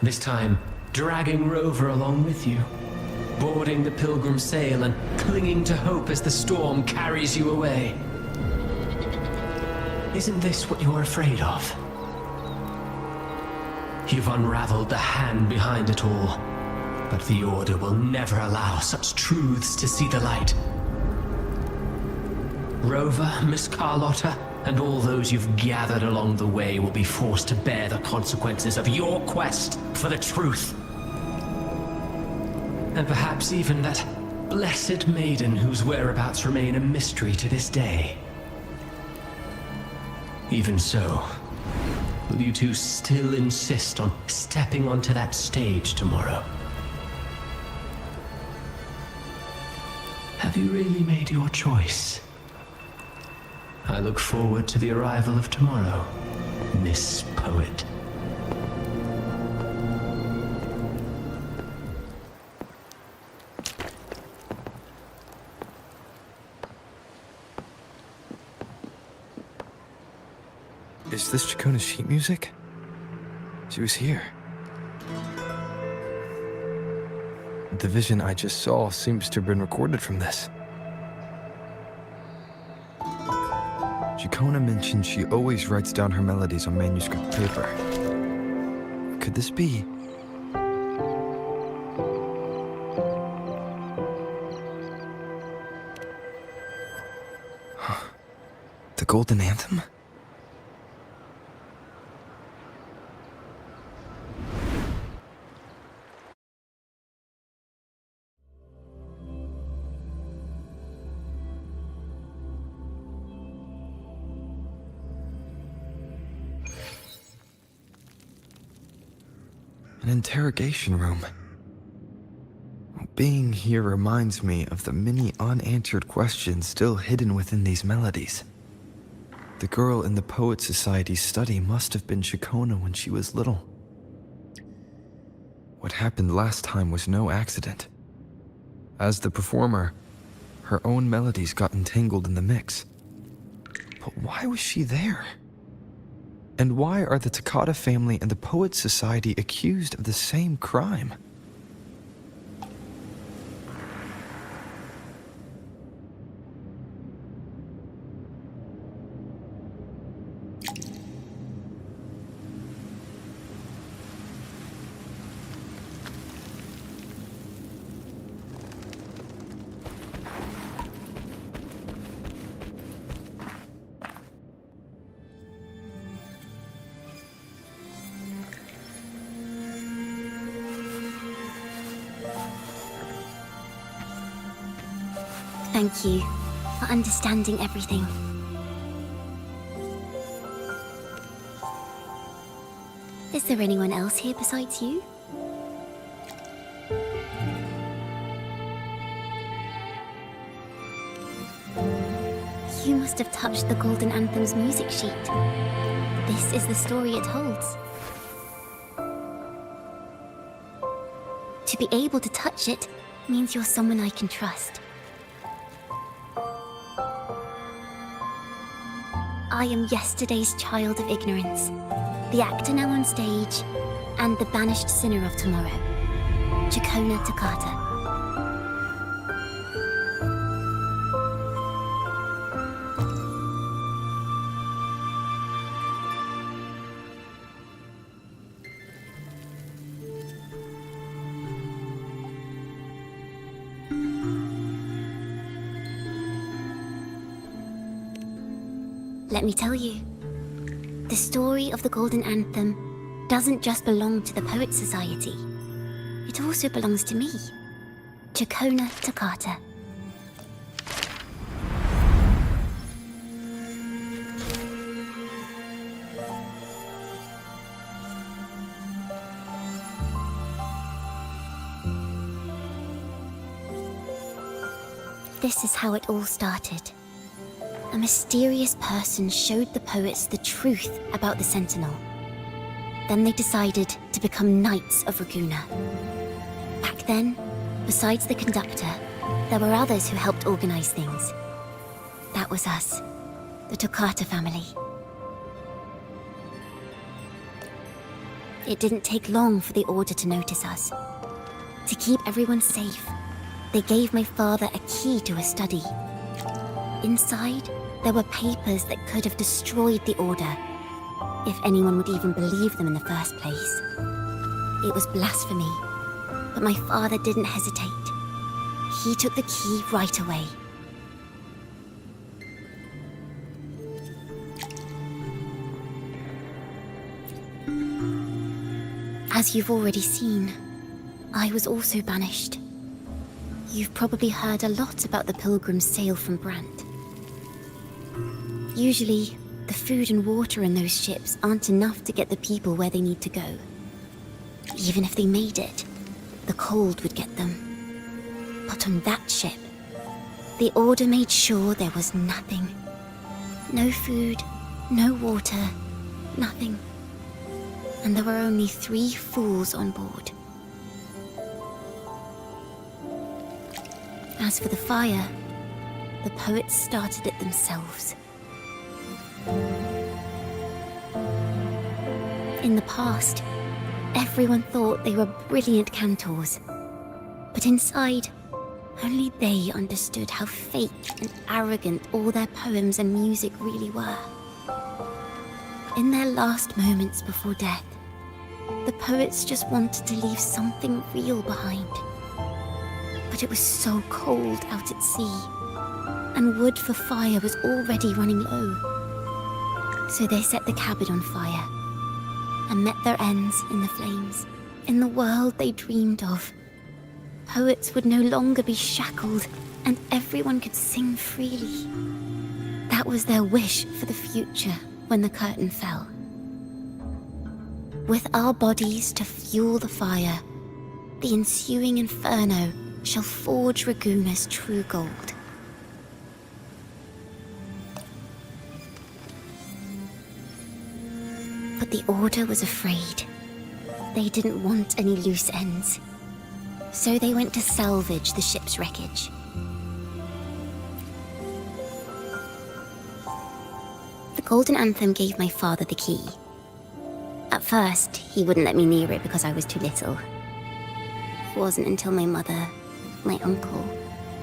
This time, dragging Rover along with you, boarding the pilgrim sail and clinging to hope as the storm carries you away. Isn't this what you're afraid of? You've unraveled the hand behind it all, but the Order will never allow such truths to see the light. Rover, Miss Carlotta, and all those you've gathered along the way will be forced to bear the consequences of your quest for the truth. And perhaps even that blessed maiden whose whereabouts remain a mystery to this day. Even so, will you two still insist on stepping onto that stage tomorrow? Have you really made your choice? I look forward to the arrival of tomorrow, Miss Poet. Is this Ciacconna's sheet music? She was here. The vision I just saw seems to have been recorded from this. Ciaconna mentioned she always writes down her melodies on manuscript paper. Could this be? The Golden Anthem? An interrogation room. Being here reminds me of the many unanswered questions still hidden within these melodies. The girl in the Poet Society's study must have been Ciaconna when she was little. What happened last time was no accident. As the performer, her own melodies got entangled in the mix. But why was she there? And why are the Takata family and the Poet Society accused of the same crime? Thank you for understanding everything. Is there anyone else here besides you? You must have touched the Golden Anthem's music sheet. This is the story it holds. To be able to touch it means you're someone I can trust. I am yesterday's child of ignorance, the actor now on stage, and the banished sinner of tomorrow, Ciaconna Toccata. Let me tell you, the story of the Golden Anthem doesn't just belong to the Poets Society. It also belongs to me, Ciaconna Toccata. This is how it all started. A mysterious person showed the poets the truth about the Sentinel. Then they decided to become Knights of Ragunna. Back then, besides the conductor, there were others who helped organize things. That was us, the Toccata family. It didn't take long for the Order to notice us. To keep everyone safe, they gave my father a key to a study. Inside, there were papers that could have destroyed the Order, if anyone would even believe them in the first place. It was blasphemy, but my father didn't hesitate. He took the key right away. As you've already seen, I was also banished. You've probably heard a lot about the pilgrims' sail from Brant. Usually, the food and water in those ships aren't enough to get the people where they need to go. Even if they made it, the cold would get them. But on that ship, the Order made sure there was nothing. No food, no water, nothing. And there were only 3 fools on board. As for the fire, the poets started it themselves. In the past, everyone thought they were brilliant cantors. But inside, only they understood how fake and arrogant all their poems and music really were. In their last moments before death, the poets just wanted to leave something real behind. But it was so cold out at sea, and wood for fire was already running low. So they set the cabin on fire, and met their ends in the flames. In the world they dreamed of, poets would no longer be shackled, and everyone could sing freely. That was their wish for the future when the curtain fell. With our bodies to fuel the fire, the ensuing inferno shall forge Ragunna's true gold. But the Order was afraid. They didn't want any loose ends. So they went to salvage the ship's wreckage. The Golden Anthem gave my father the key. At first, he wouldn't let me near it because I was too little. It wasn't until my mother, my uncle,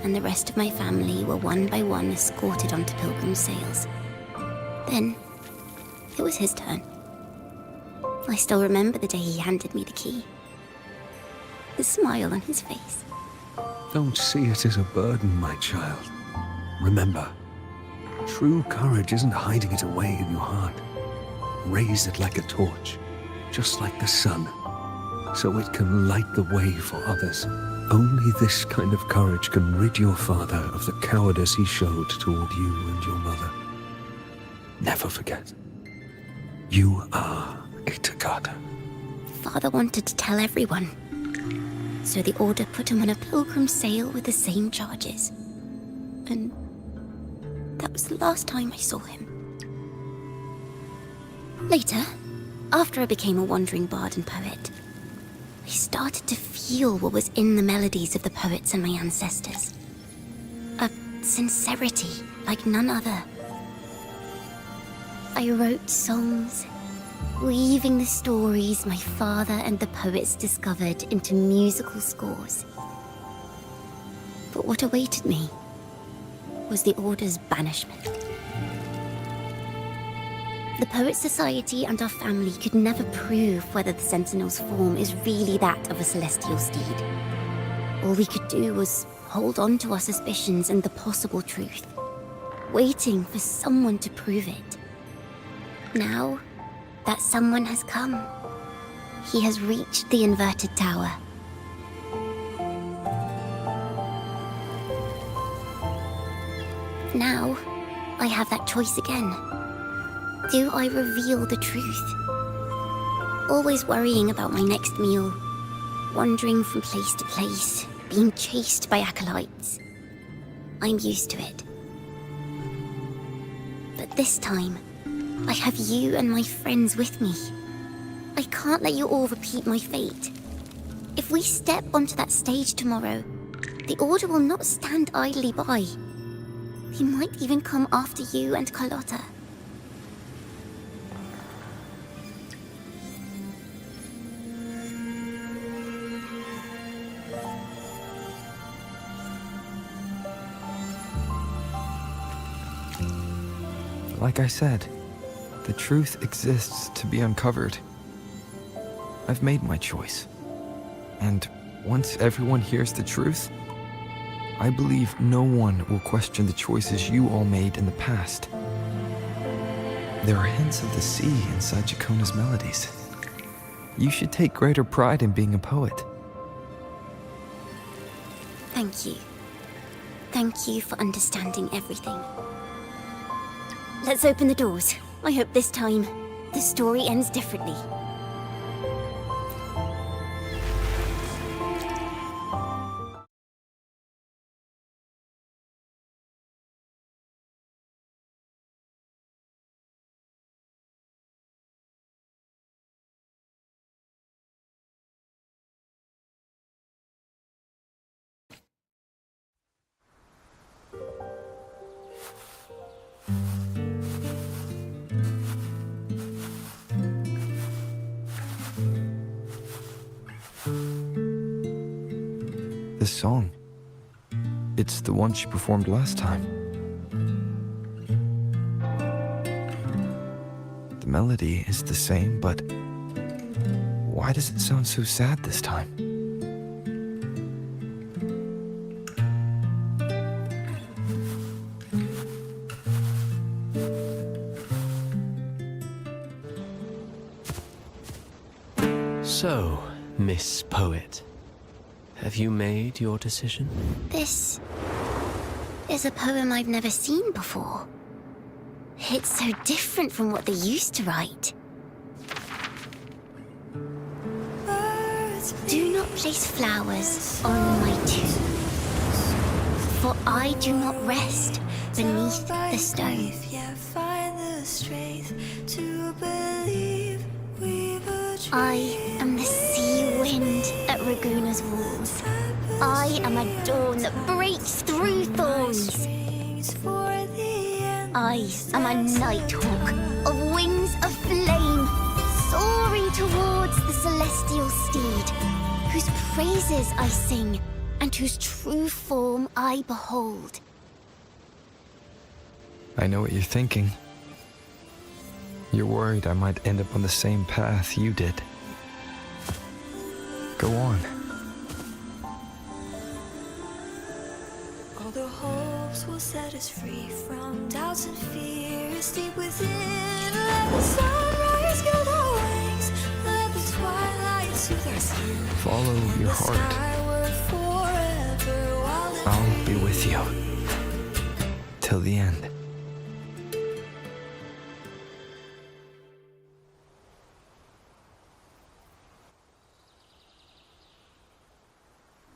and the rest of my family were one by one escorted onto pilgrim sails. Then, it was his turn. I still remember the day he handed me the key. The smile on his face. Don't see it as a burden, my child. Remember, true courage isn't hiding it away in your heart. Raise it like a torch, just like the sun, so it can light the way for others. Only this kind of courage can rid your father of the cowardice he showed toward you and your mother. Never forget, you are a Toccata. Father wanted to tell everyone. So the Order put him on a pilgrim sail with the same charges. And That was the last time I saw him. Later, after I became a wandering bard and poet, I started to feel what was in the melodies of the poets and my ancestors. A sincerity like none other. I wrote songs, weaving the stories my father and the poets discovered into musical scores. But what awaited me was the Order's banishment. The Poet Society and our family could never prove whether the Sentinel's form is really that of a celestial steed. All we could do was hold on to our suspicions and the possible truth, waiting for someone to prove it. Now, that someone has come. He has reached the inverted tower. Now, I have that choice again. Do I reveal the truth? Always worrying about my next meal, wandering from place to place, being chased by acolytes. I'm used to it. But this time, I have you and my friends with me. I can't let you all repeat my fate. If we step onto that stage tomorrow, the Order will not stand idly by. He might even come after you and Carlotta. Like I said, the truth exists to be uncovered. I've made my choice. And once everyone hears the truth, I believe no one will question the choices you all made in the past. There are hints of the sea inside Ciaconna's melodies. You should take greater pride in being a poet. Thank you. Thank you for understanding everything. Let's open the doors. I hope this time, the story ends differently. This song, it's the one she performed last time. The melody is the same, but why does it sound so sad this time? So, Miss Poet, have you made your decision? This is a poem I've never seen before. It's so different from what they used to write. Do not place flowers on my tomb, for I do not rest beneath the stone. I am the sea wind at Raguna's walls. I am a dawn that breaks through thorns. I am a nighthawk of wings of flame, soaring towards the celestial steed, whose praises I sing and whose true form I behold. I know what you're thinking. You're worried I might end up on the same path you did. Go on. All the hopes will set us free from doubts and fears deep within. Let the sunrise gild our wings. Let the twilight soothe our skin. Follow your heart. I'll be with you. Till the end.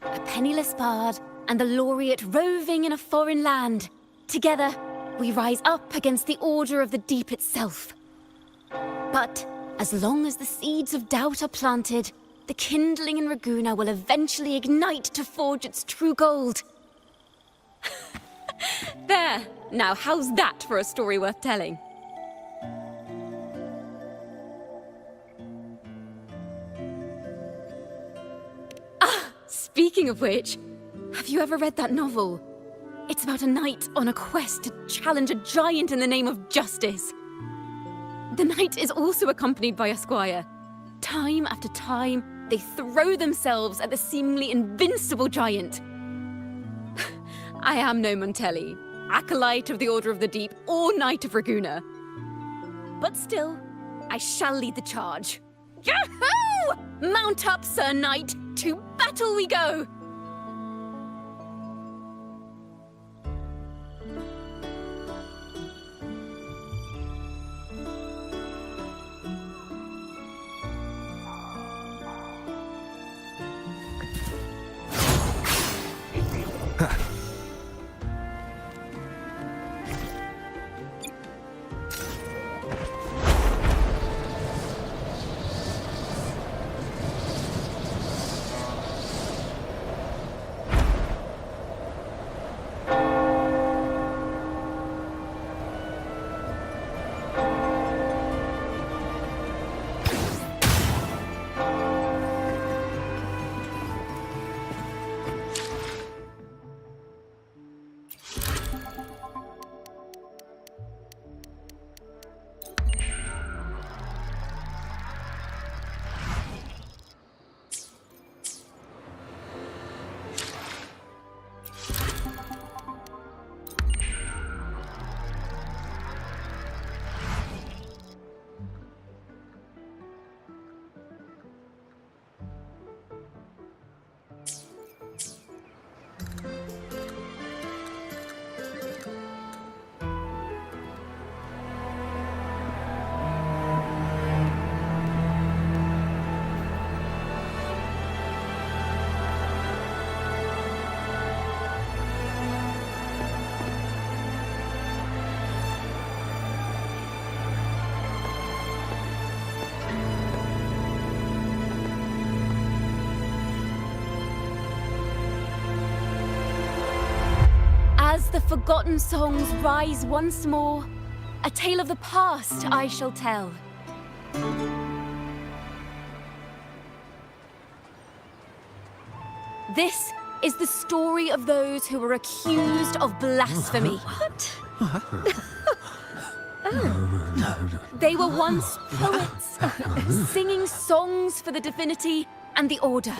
A penniless bard and the laureate roving in a foreign land. Together, we rise up against the order of the deep itself. But as long as the seeds of doubt are planted, the kindling in Raguna will eventually ignite to forge its true gold. There! Now how's that for a story worth telling? Speaking of which, have you ever read that novel? It's about a knight on a quest to challenge a giant in the name of justice. The knight is also accompanied by a squire. Time after time, they throw themselves at the seemingly invincible giant. I am no Montelli, acolyte of the Order of the Deep or Knight of Raguna. But still, I shall lead the charge. Yahoo! Mount up, Sir Knight! To battle we go! As the forgotten songs rise once more, a tale of the past I shall tell. This is the story of those who were accused of blasphemy. What? They were once poets, singing songs for the divinity and the order.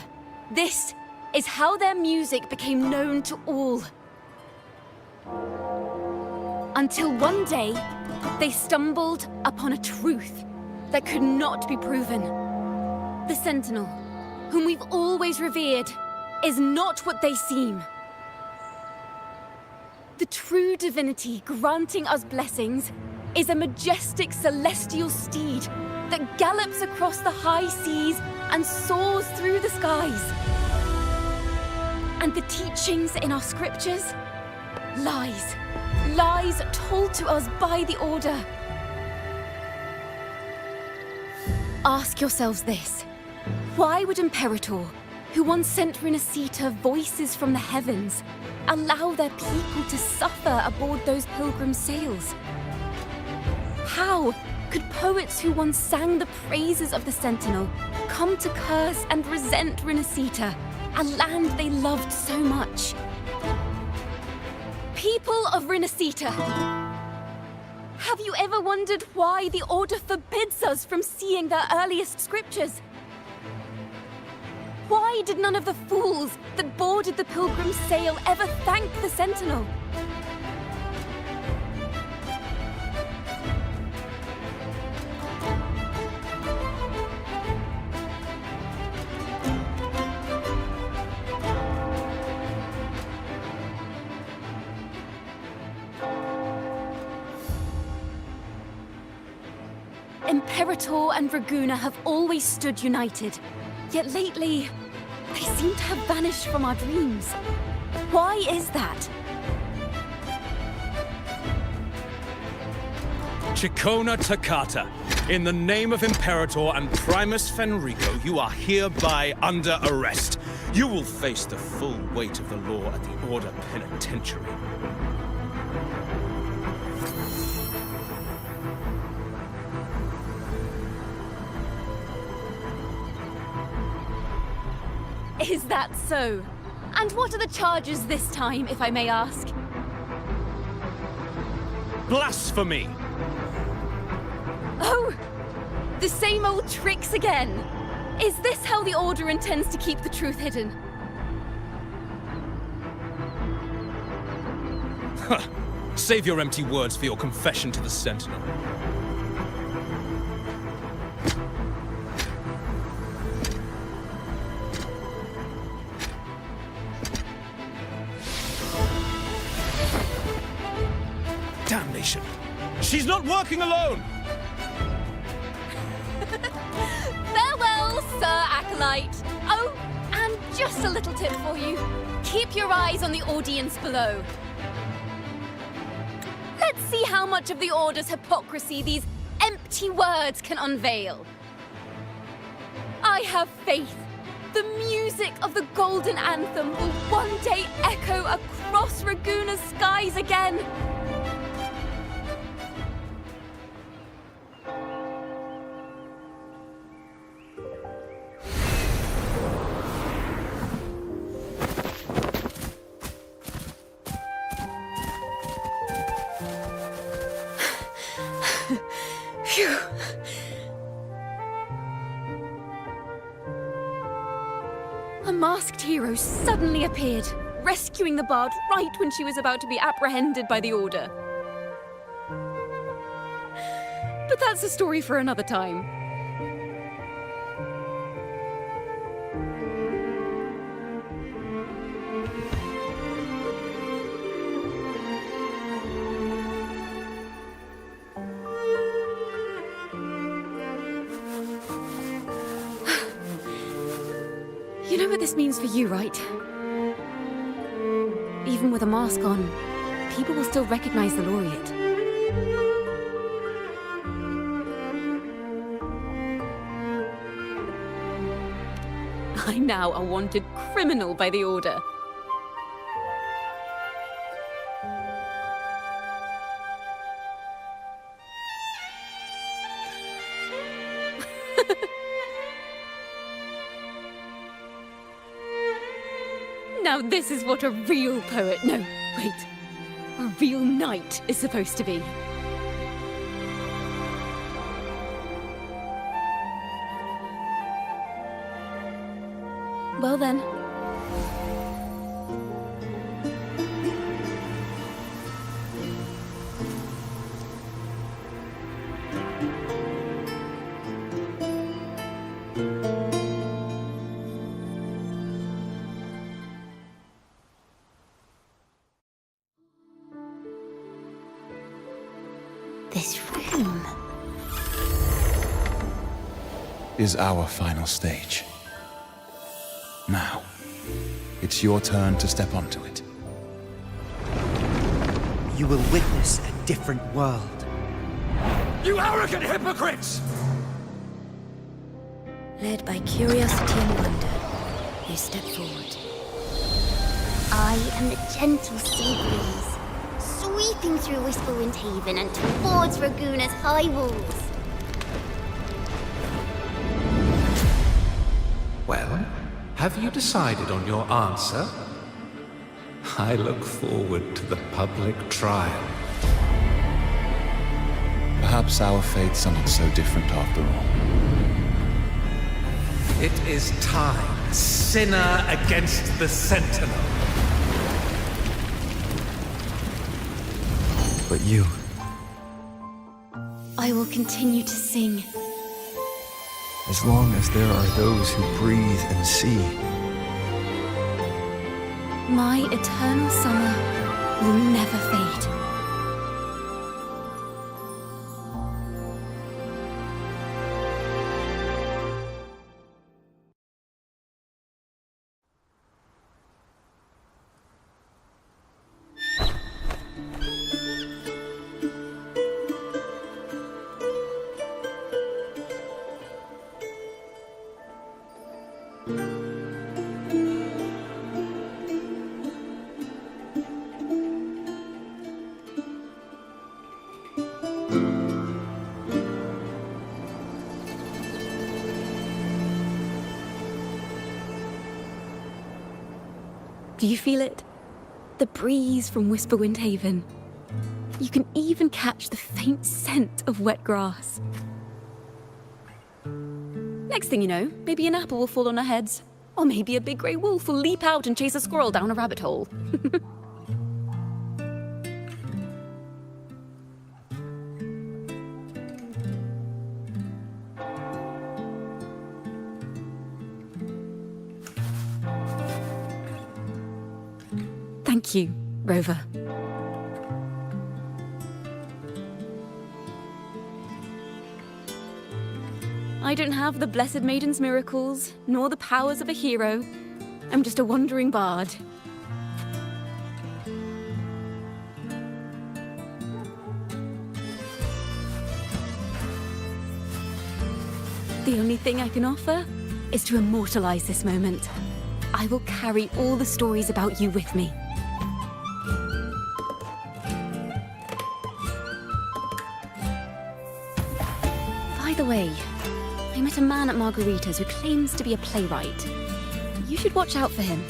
This is how their music became known to all. Until one day, they stumbled upon a truth that could not be proven. The Sentinel, whom we've always revered, is not what they seem. The true divinity granting us blessings is a majestic celestial steed that gallops across the high seas and soars through the skies. And the teachings in our scriptures? Lies. Lies told to us by the Order. Ask yourselves this. Why would Imperator, who once sent Renacita voices from the heavens, allow their people to suffer aboard those pilgrim sails? How could poets who once sang the praises of the Sentinel come to curse and resent Renacita, a land they loved so much? People of Renacita, have you ever wondered why the Order forbids us from seeing their earliest scriptures? Why did none of the fools that boarded the pilgrim's sail ever thank the Sentinel? Imperator and Raguna have always stood united, yet lately, they seem to have vanished from our dreams. Why is that? Ciaconna Toccata, in the name of Imperator and Primus Fenrico, you are hereby under arrest. You will face the full weight of the law at the Order Penitentiary. Is that so? And what are the charges this time, if I may ask? Blasphemy! Oh! The same old tricks again! Is this how the Order intends to keep the truth hidden? Save your empty words for your confession to the Sentinel. Damnation! She's not working alone! Farewell, Sir Acolyte! Oh, and just a little tip for you. Keep your eyes on the audience below. Let's see how much of the Order's hypocrisy these empty words can unveil. I have faith. The music of the Golden Anthem will one day echo across Raguna's skies again. Phew. A masked hero suddenly appeared, rescuing the bard right when she was about to be apprehended by the Order. But that's a story for another time. You know what this means for you, right? Even with a mask on, people will still recognize the laureate. I'm now a wanted criminal by the Order. Now this is what a real poet, no, wait, a real knight is supposed to be. Well then. This room is our final stage. Now, it's your turn to step onto it. You will witness a different world. You arrogant hypocrites! Led by curiosity and wonder, they step forward. I am the gentle sea breeze, sweeping through Whisperwind Haven and towards Raguna's high walls. Well, have you decided on your answer? I look forward to the public trial. Perhaps our fates are not so different after all. It is time, sinner against the Sentinel. But you... I will continue to sing. As long as there are those who breathe and see. My eternal summer will never fade. Do you feel it? The breeze from Whisperwind Haven. You can even catch the faint scent of wet grass. Next thing you know, maybe an apple will fall on our heads. Or maybe a big grey wolf will leap out and chase a squirrel down a rabbit hole. Thank you, Rover. I don't have the Blessed Maiden's miracles, nor the powers of a hero. I'm just a wandering bard. The only thing I can offer is to immortalize this moment. I will carry all the stories about you with me. By the way, I met a man at Margarita's who claims to be a playwright. You should watch out for him.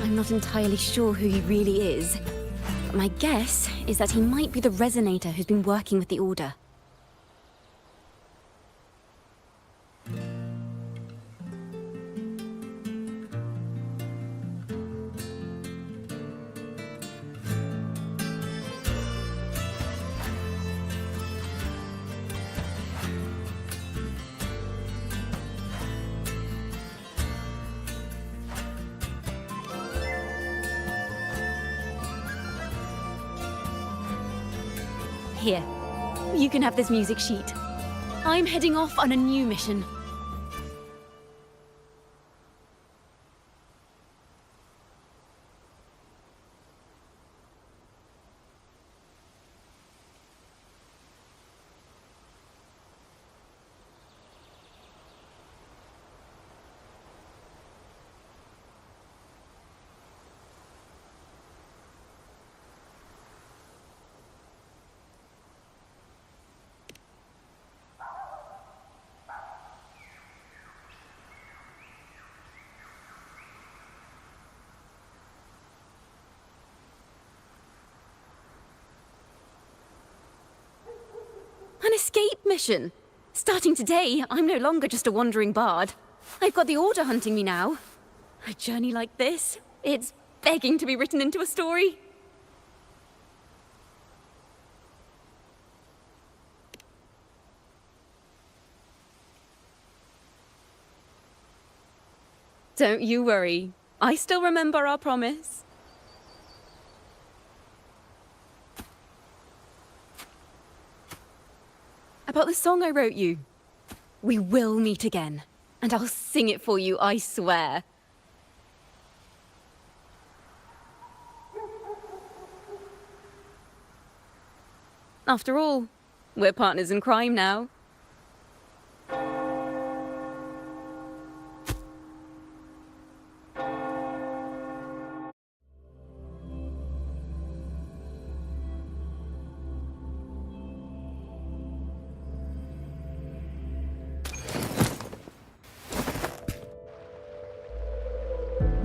I'm not entirely sure who he really is, but my guess is that he might be the resonator who's been working with the Order. Here, you can have this music sheet. I'm heading off on a new mission. An escape mission! Starting today, I'm no longer just a wandering bard. I've got the Order hunting me now. A journey like this, it's begging to be written into a story. Don't you worry. I still remember our promise. About the song I wrote you. We will meet again, and I'll sing it for you, I swear. After all, we're partners in crime now.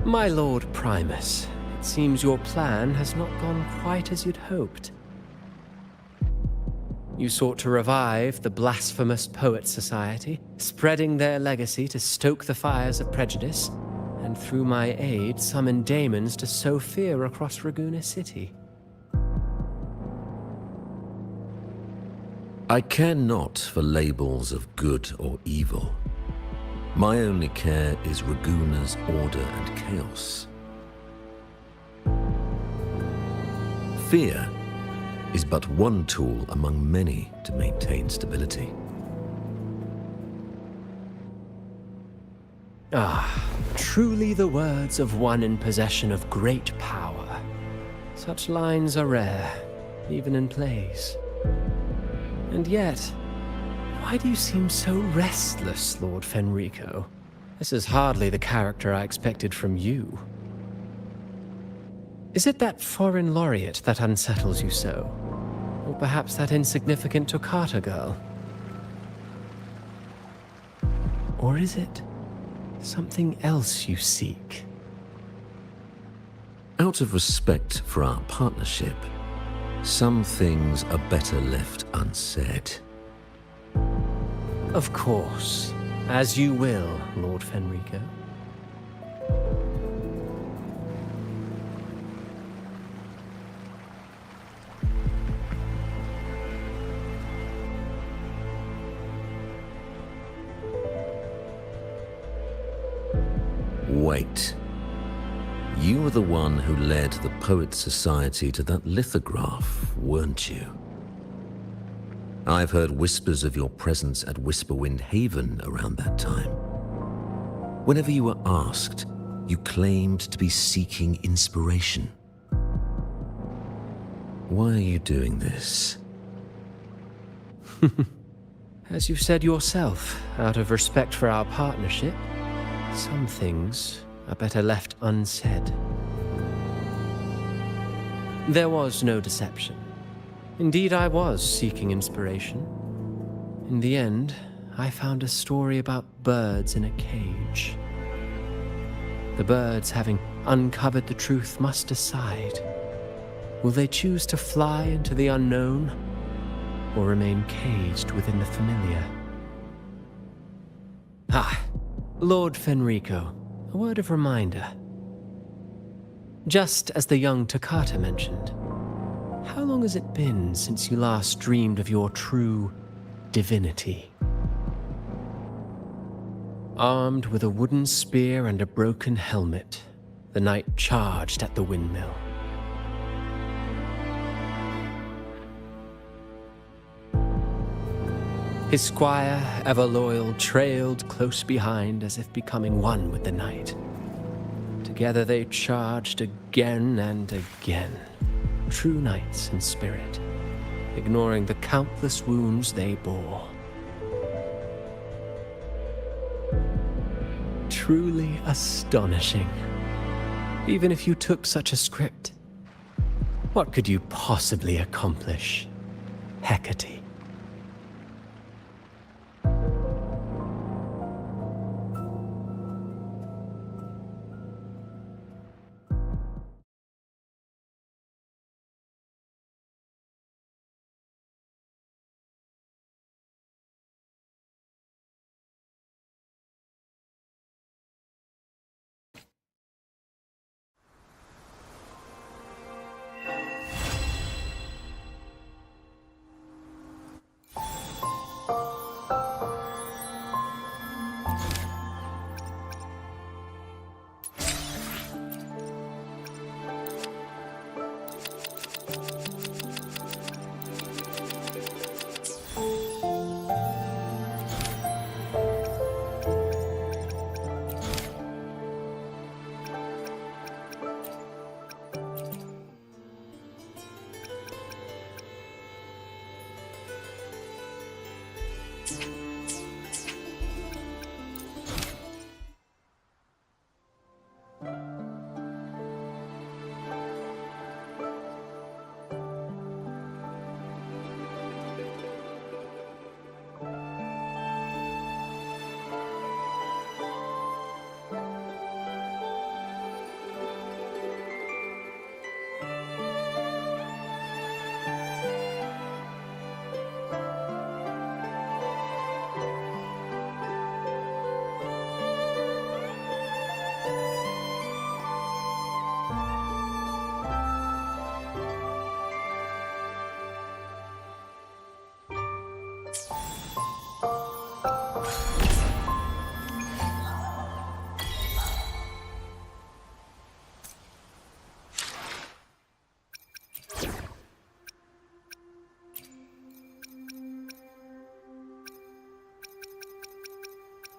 My Lord Primus, it seems your plan has not gone quite as you'd hoped. You sought to revive the blasphemous Poets Society, spreading their legacy to stoke the fires of prejudice, and through my aid summon daemons to sow fear across Raguna City. I care not for labels of good or evil. My only care is Raguna's order and chaos. Fear is but one tool among many to maintain stability. Ah, truly the words of one in possession of great power. Such lines are rare, even in plays. And yet, why do you seem so restless, Lord Fenrico? This is hardly the character I expected from you. Is it that foreign laureate that unsettles you so? Or perhaps that insignificant Toccata girl? Or is it something else you seek? Out of respect for our partnership, some things are better left unsaid. Of course. As you will, Lord Fenrico. Wait. You were the one who led the Poets Society to that lithograph, weren't you? I've heard whispers of your presence at Whisperwind Haven around that time. Whenever you were asked, you claimed to be seeking inspiration. Why are you doing this? As you said yourself, out of respect for our partnership, some things are better left unsaid. There was no deception. Indeed, I was seeking inspiration. In the end, I found a story about birds in a cage. The birds, having uncovered the truth, must decide. Will they choose to fly into the unknown, or remain caged within the familiar? Lord Fenrico, a word of reminder. Just as the young Toccata mentioned, how long has it been since you last dreamed of your true divinity? Armed with a wooden spear and a broken helmet, the knight charged at the windmill. His squire, ever loyal, trailed close behind as if becoming one with the knight. Together they charged again and again, true knights in spirit, ignoring the countless wounds they bore. Truly astonishing. Even if you took such a script, what could you possibly accomplish, Hecate?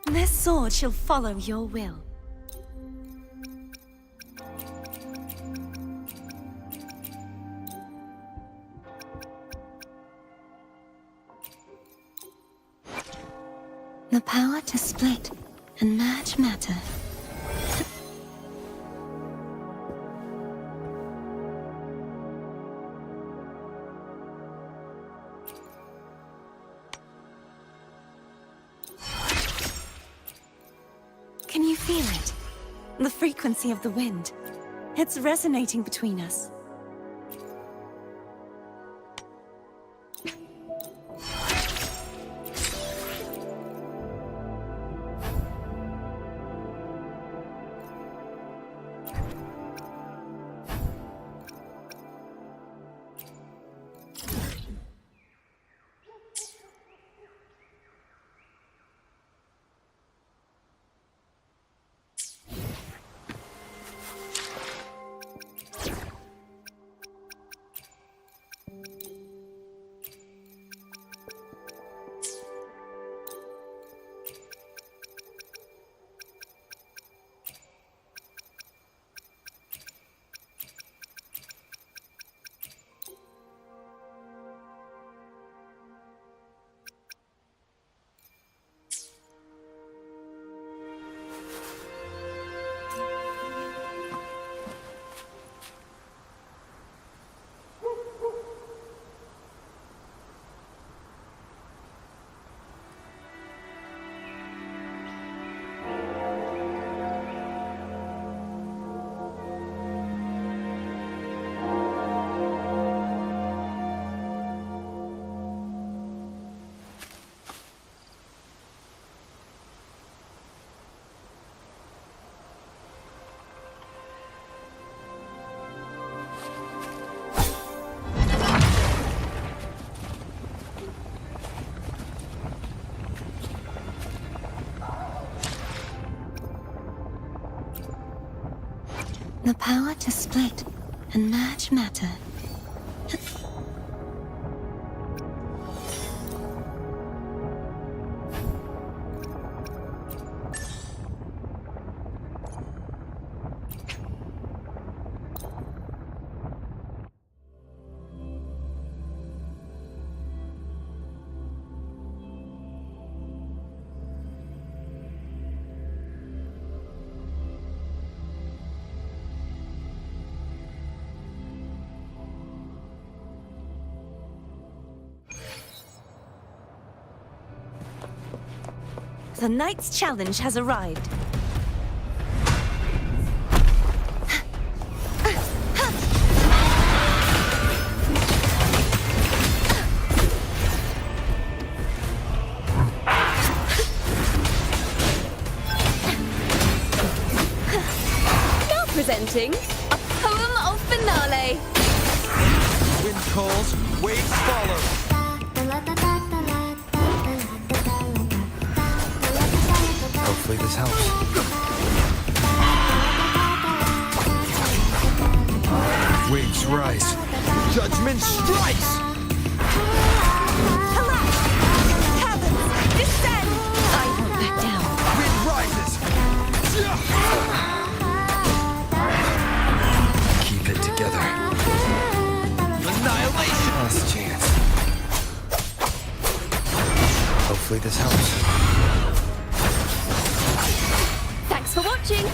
This sword shall follow your will. The power to split and merge matter. you feel it? The frequency of the wind. It's resonating between us. The power to split and merge matter. The Knight's challenge has arrived. Now presenting a poem of finale. Wind calls, waves follow. Hopefully this helps. Waves rise. Judgment strikes! Collapse! Heavens, descend! I won't back down. Wind rises! Keep it together. Annihilation! Last chance. Hopefully this helps. Thanks for watching!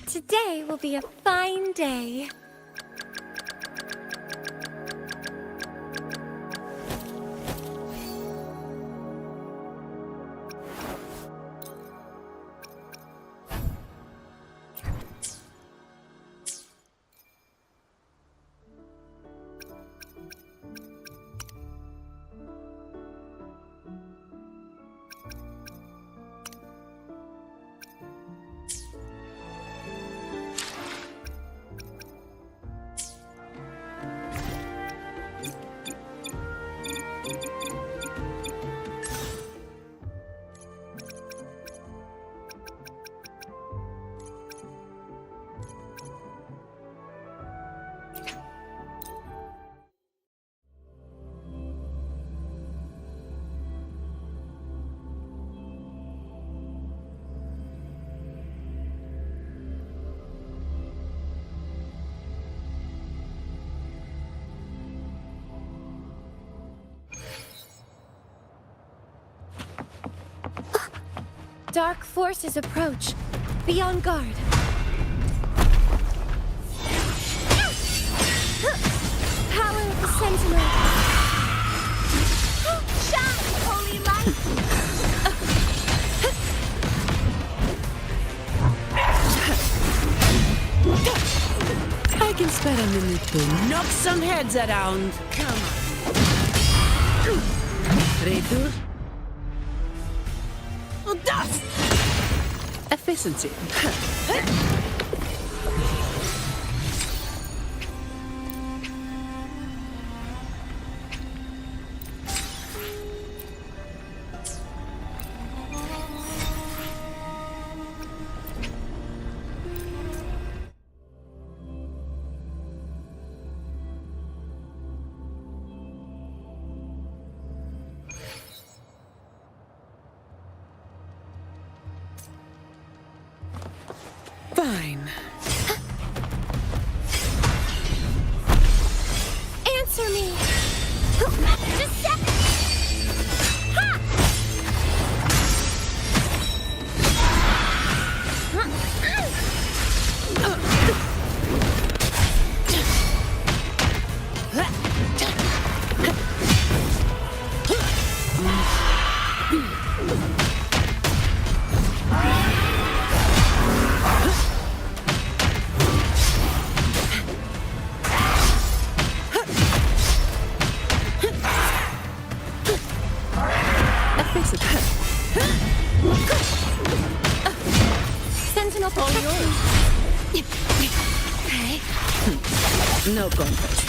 Today will be a fine day. Dark forces approach. Be on guard. Power of the Sentinel. Shine, holy light! I can spare a minute to knock some heads around. Come on. Ready? Das! Efficiency. Fine. Answer me! Deception! Ha! Sentinel all yours. Okay. No contest.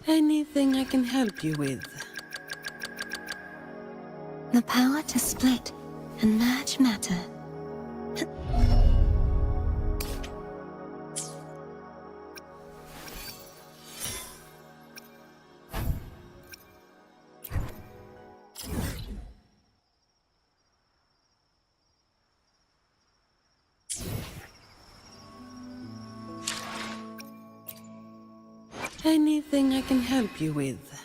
Anything I can help you with? The power to split and merge matter. Anything I can help you with?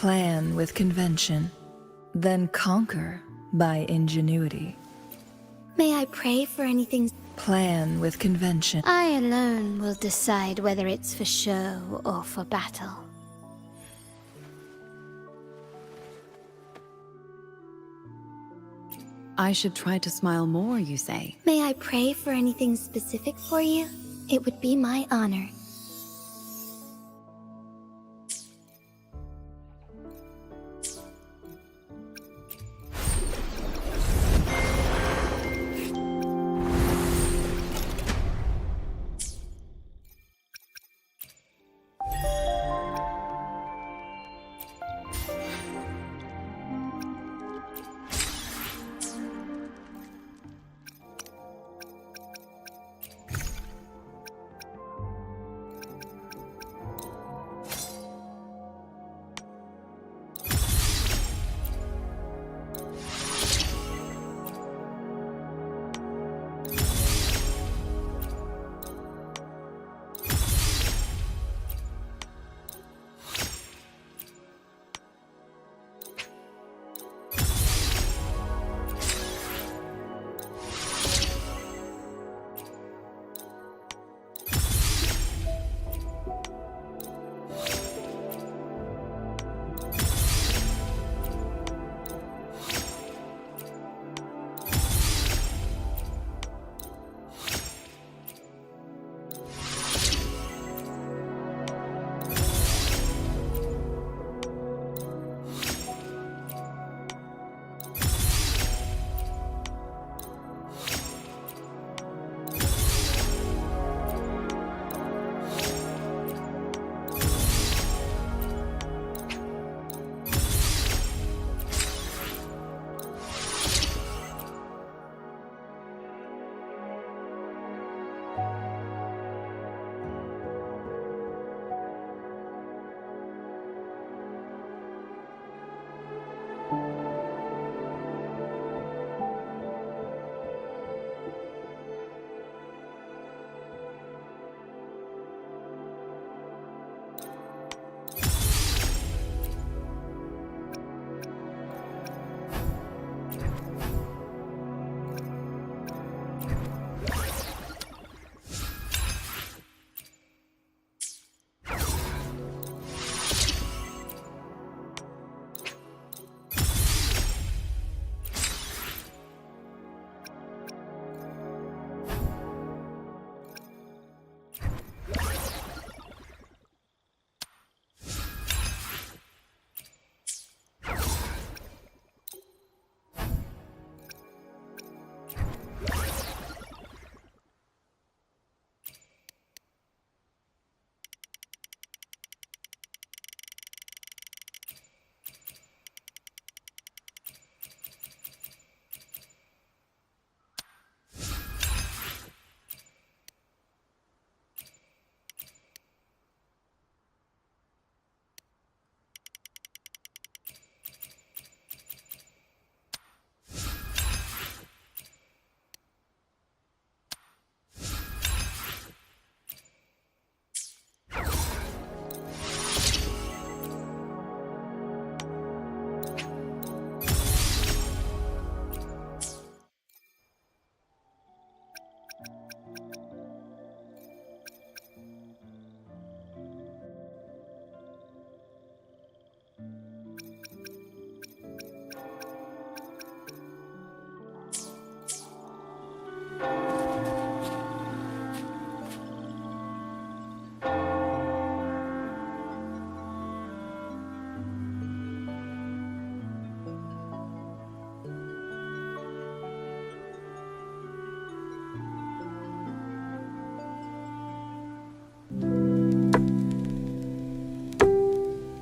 Plan with convention, then conquer by ingenuity. May I pray for anything? Plan with convention. I alone will decide whether it's for show or for battle. I should try to smile more, you say? May I pray for anything specific for you? It would be my honor.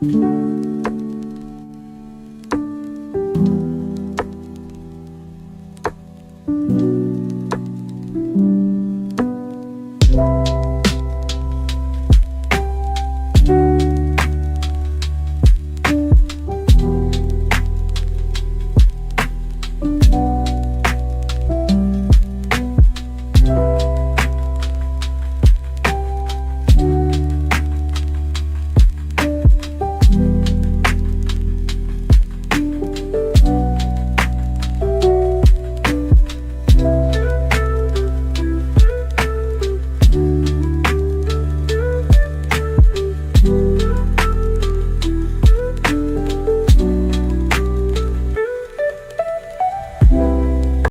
Mm-hmm.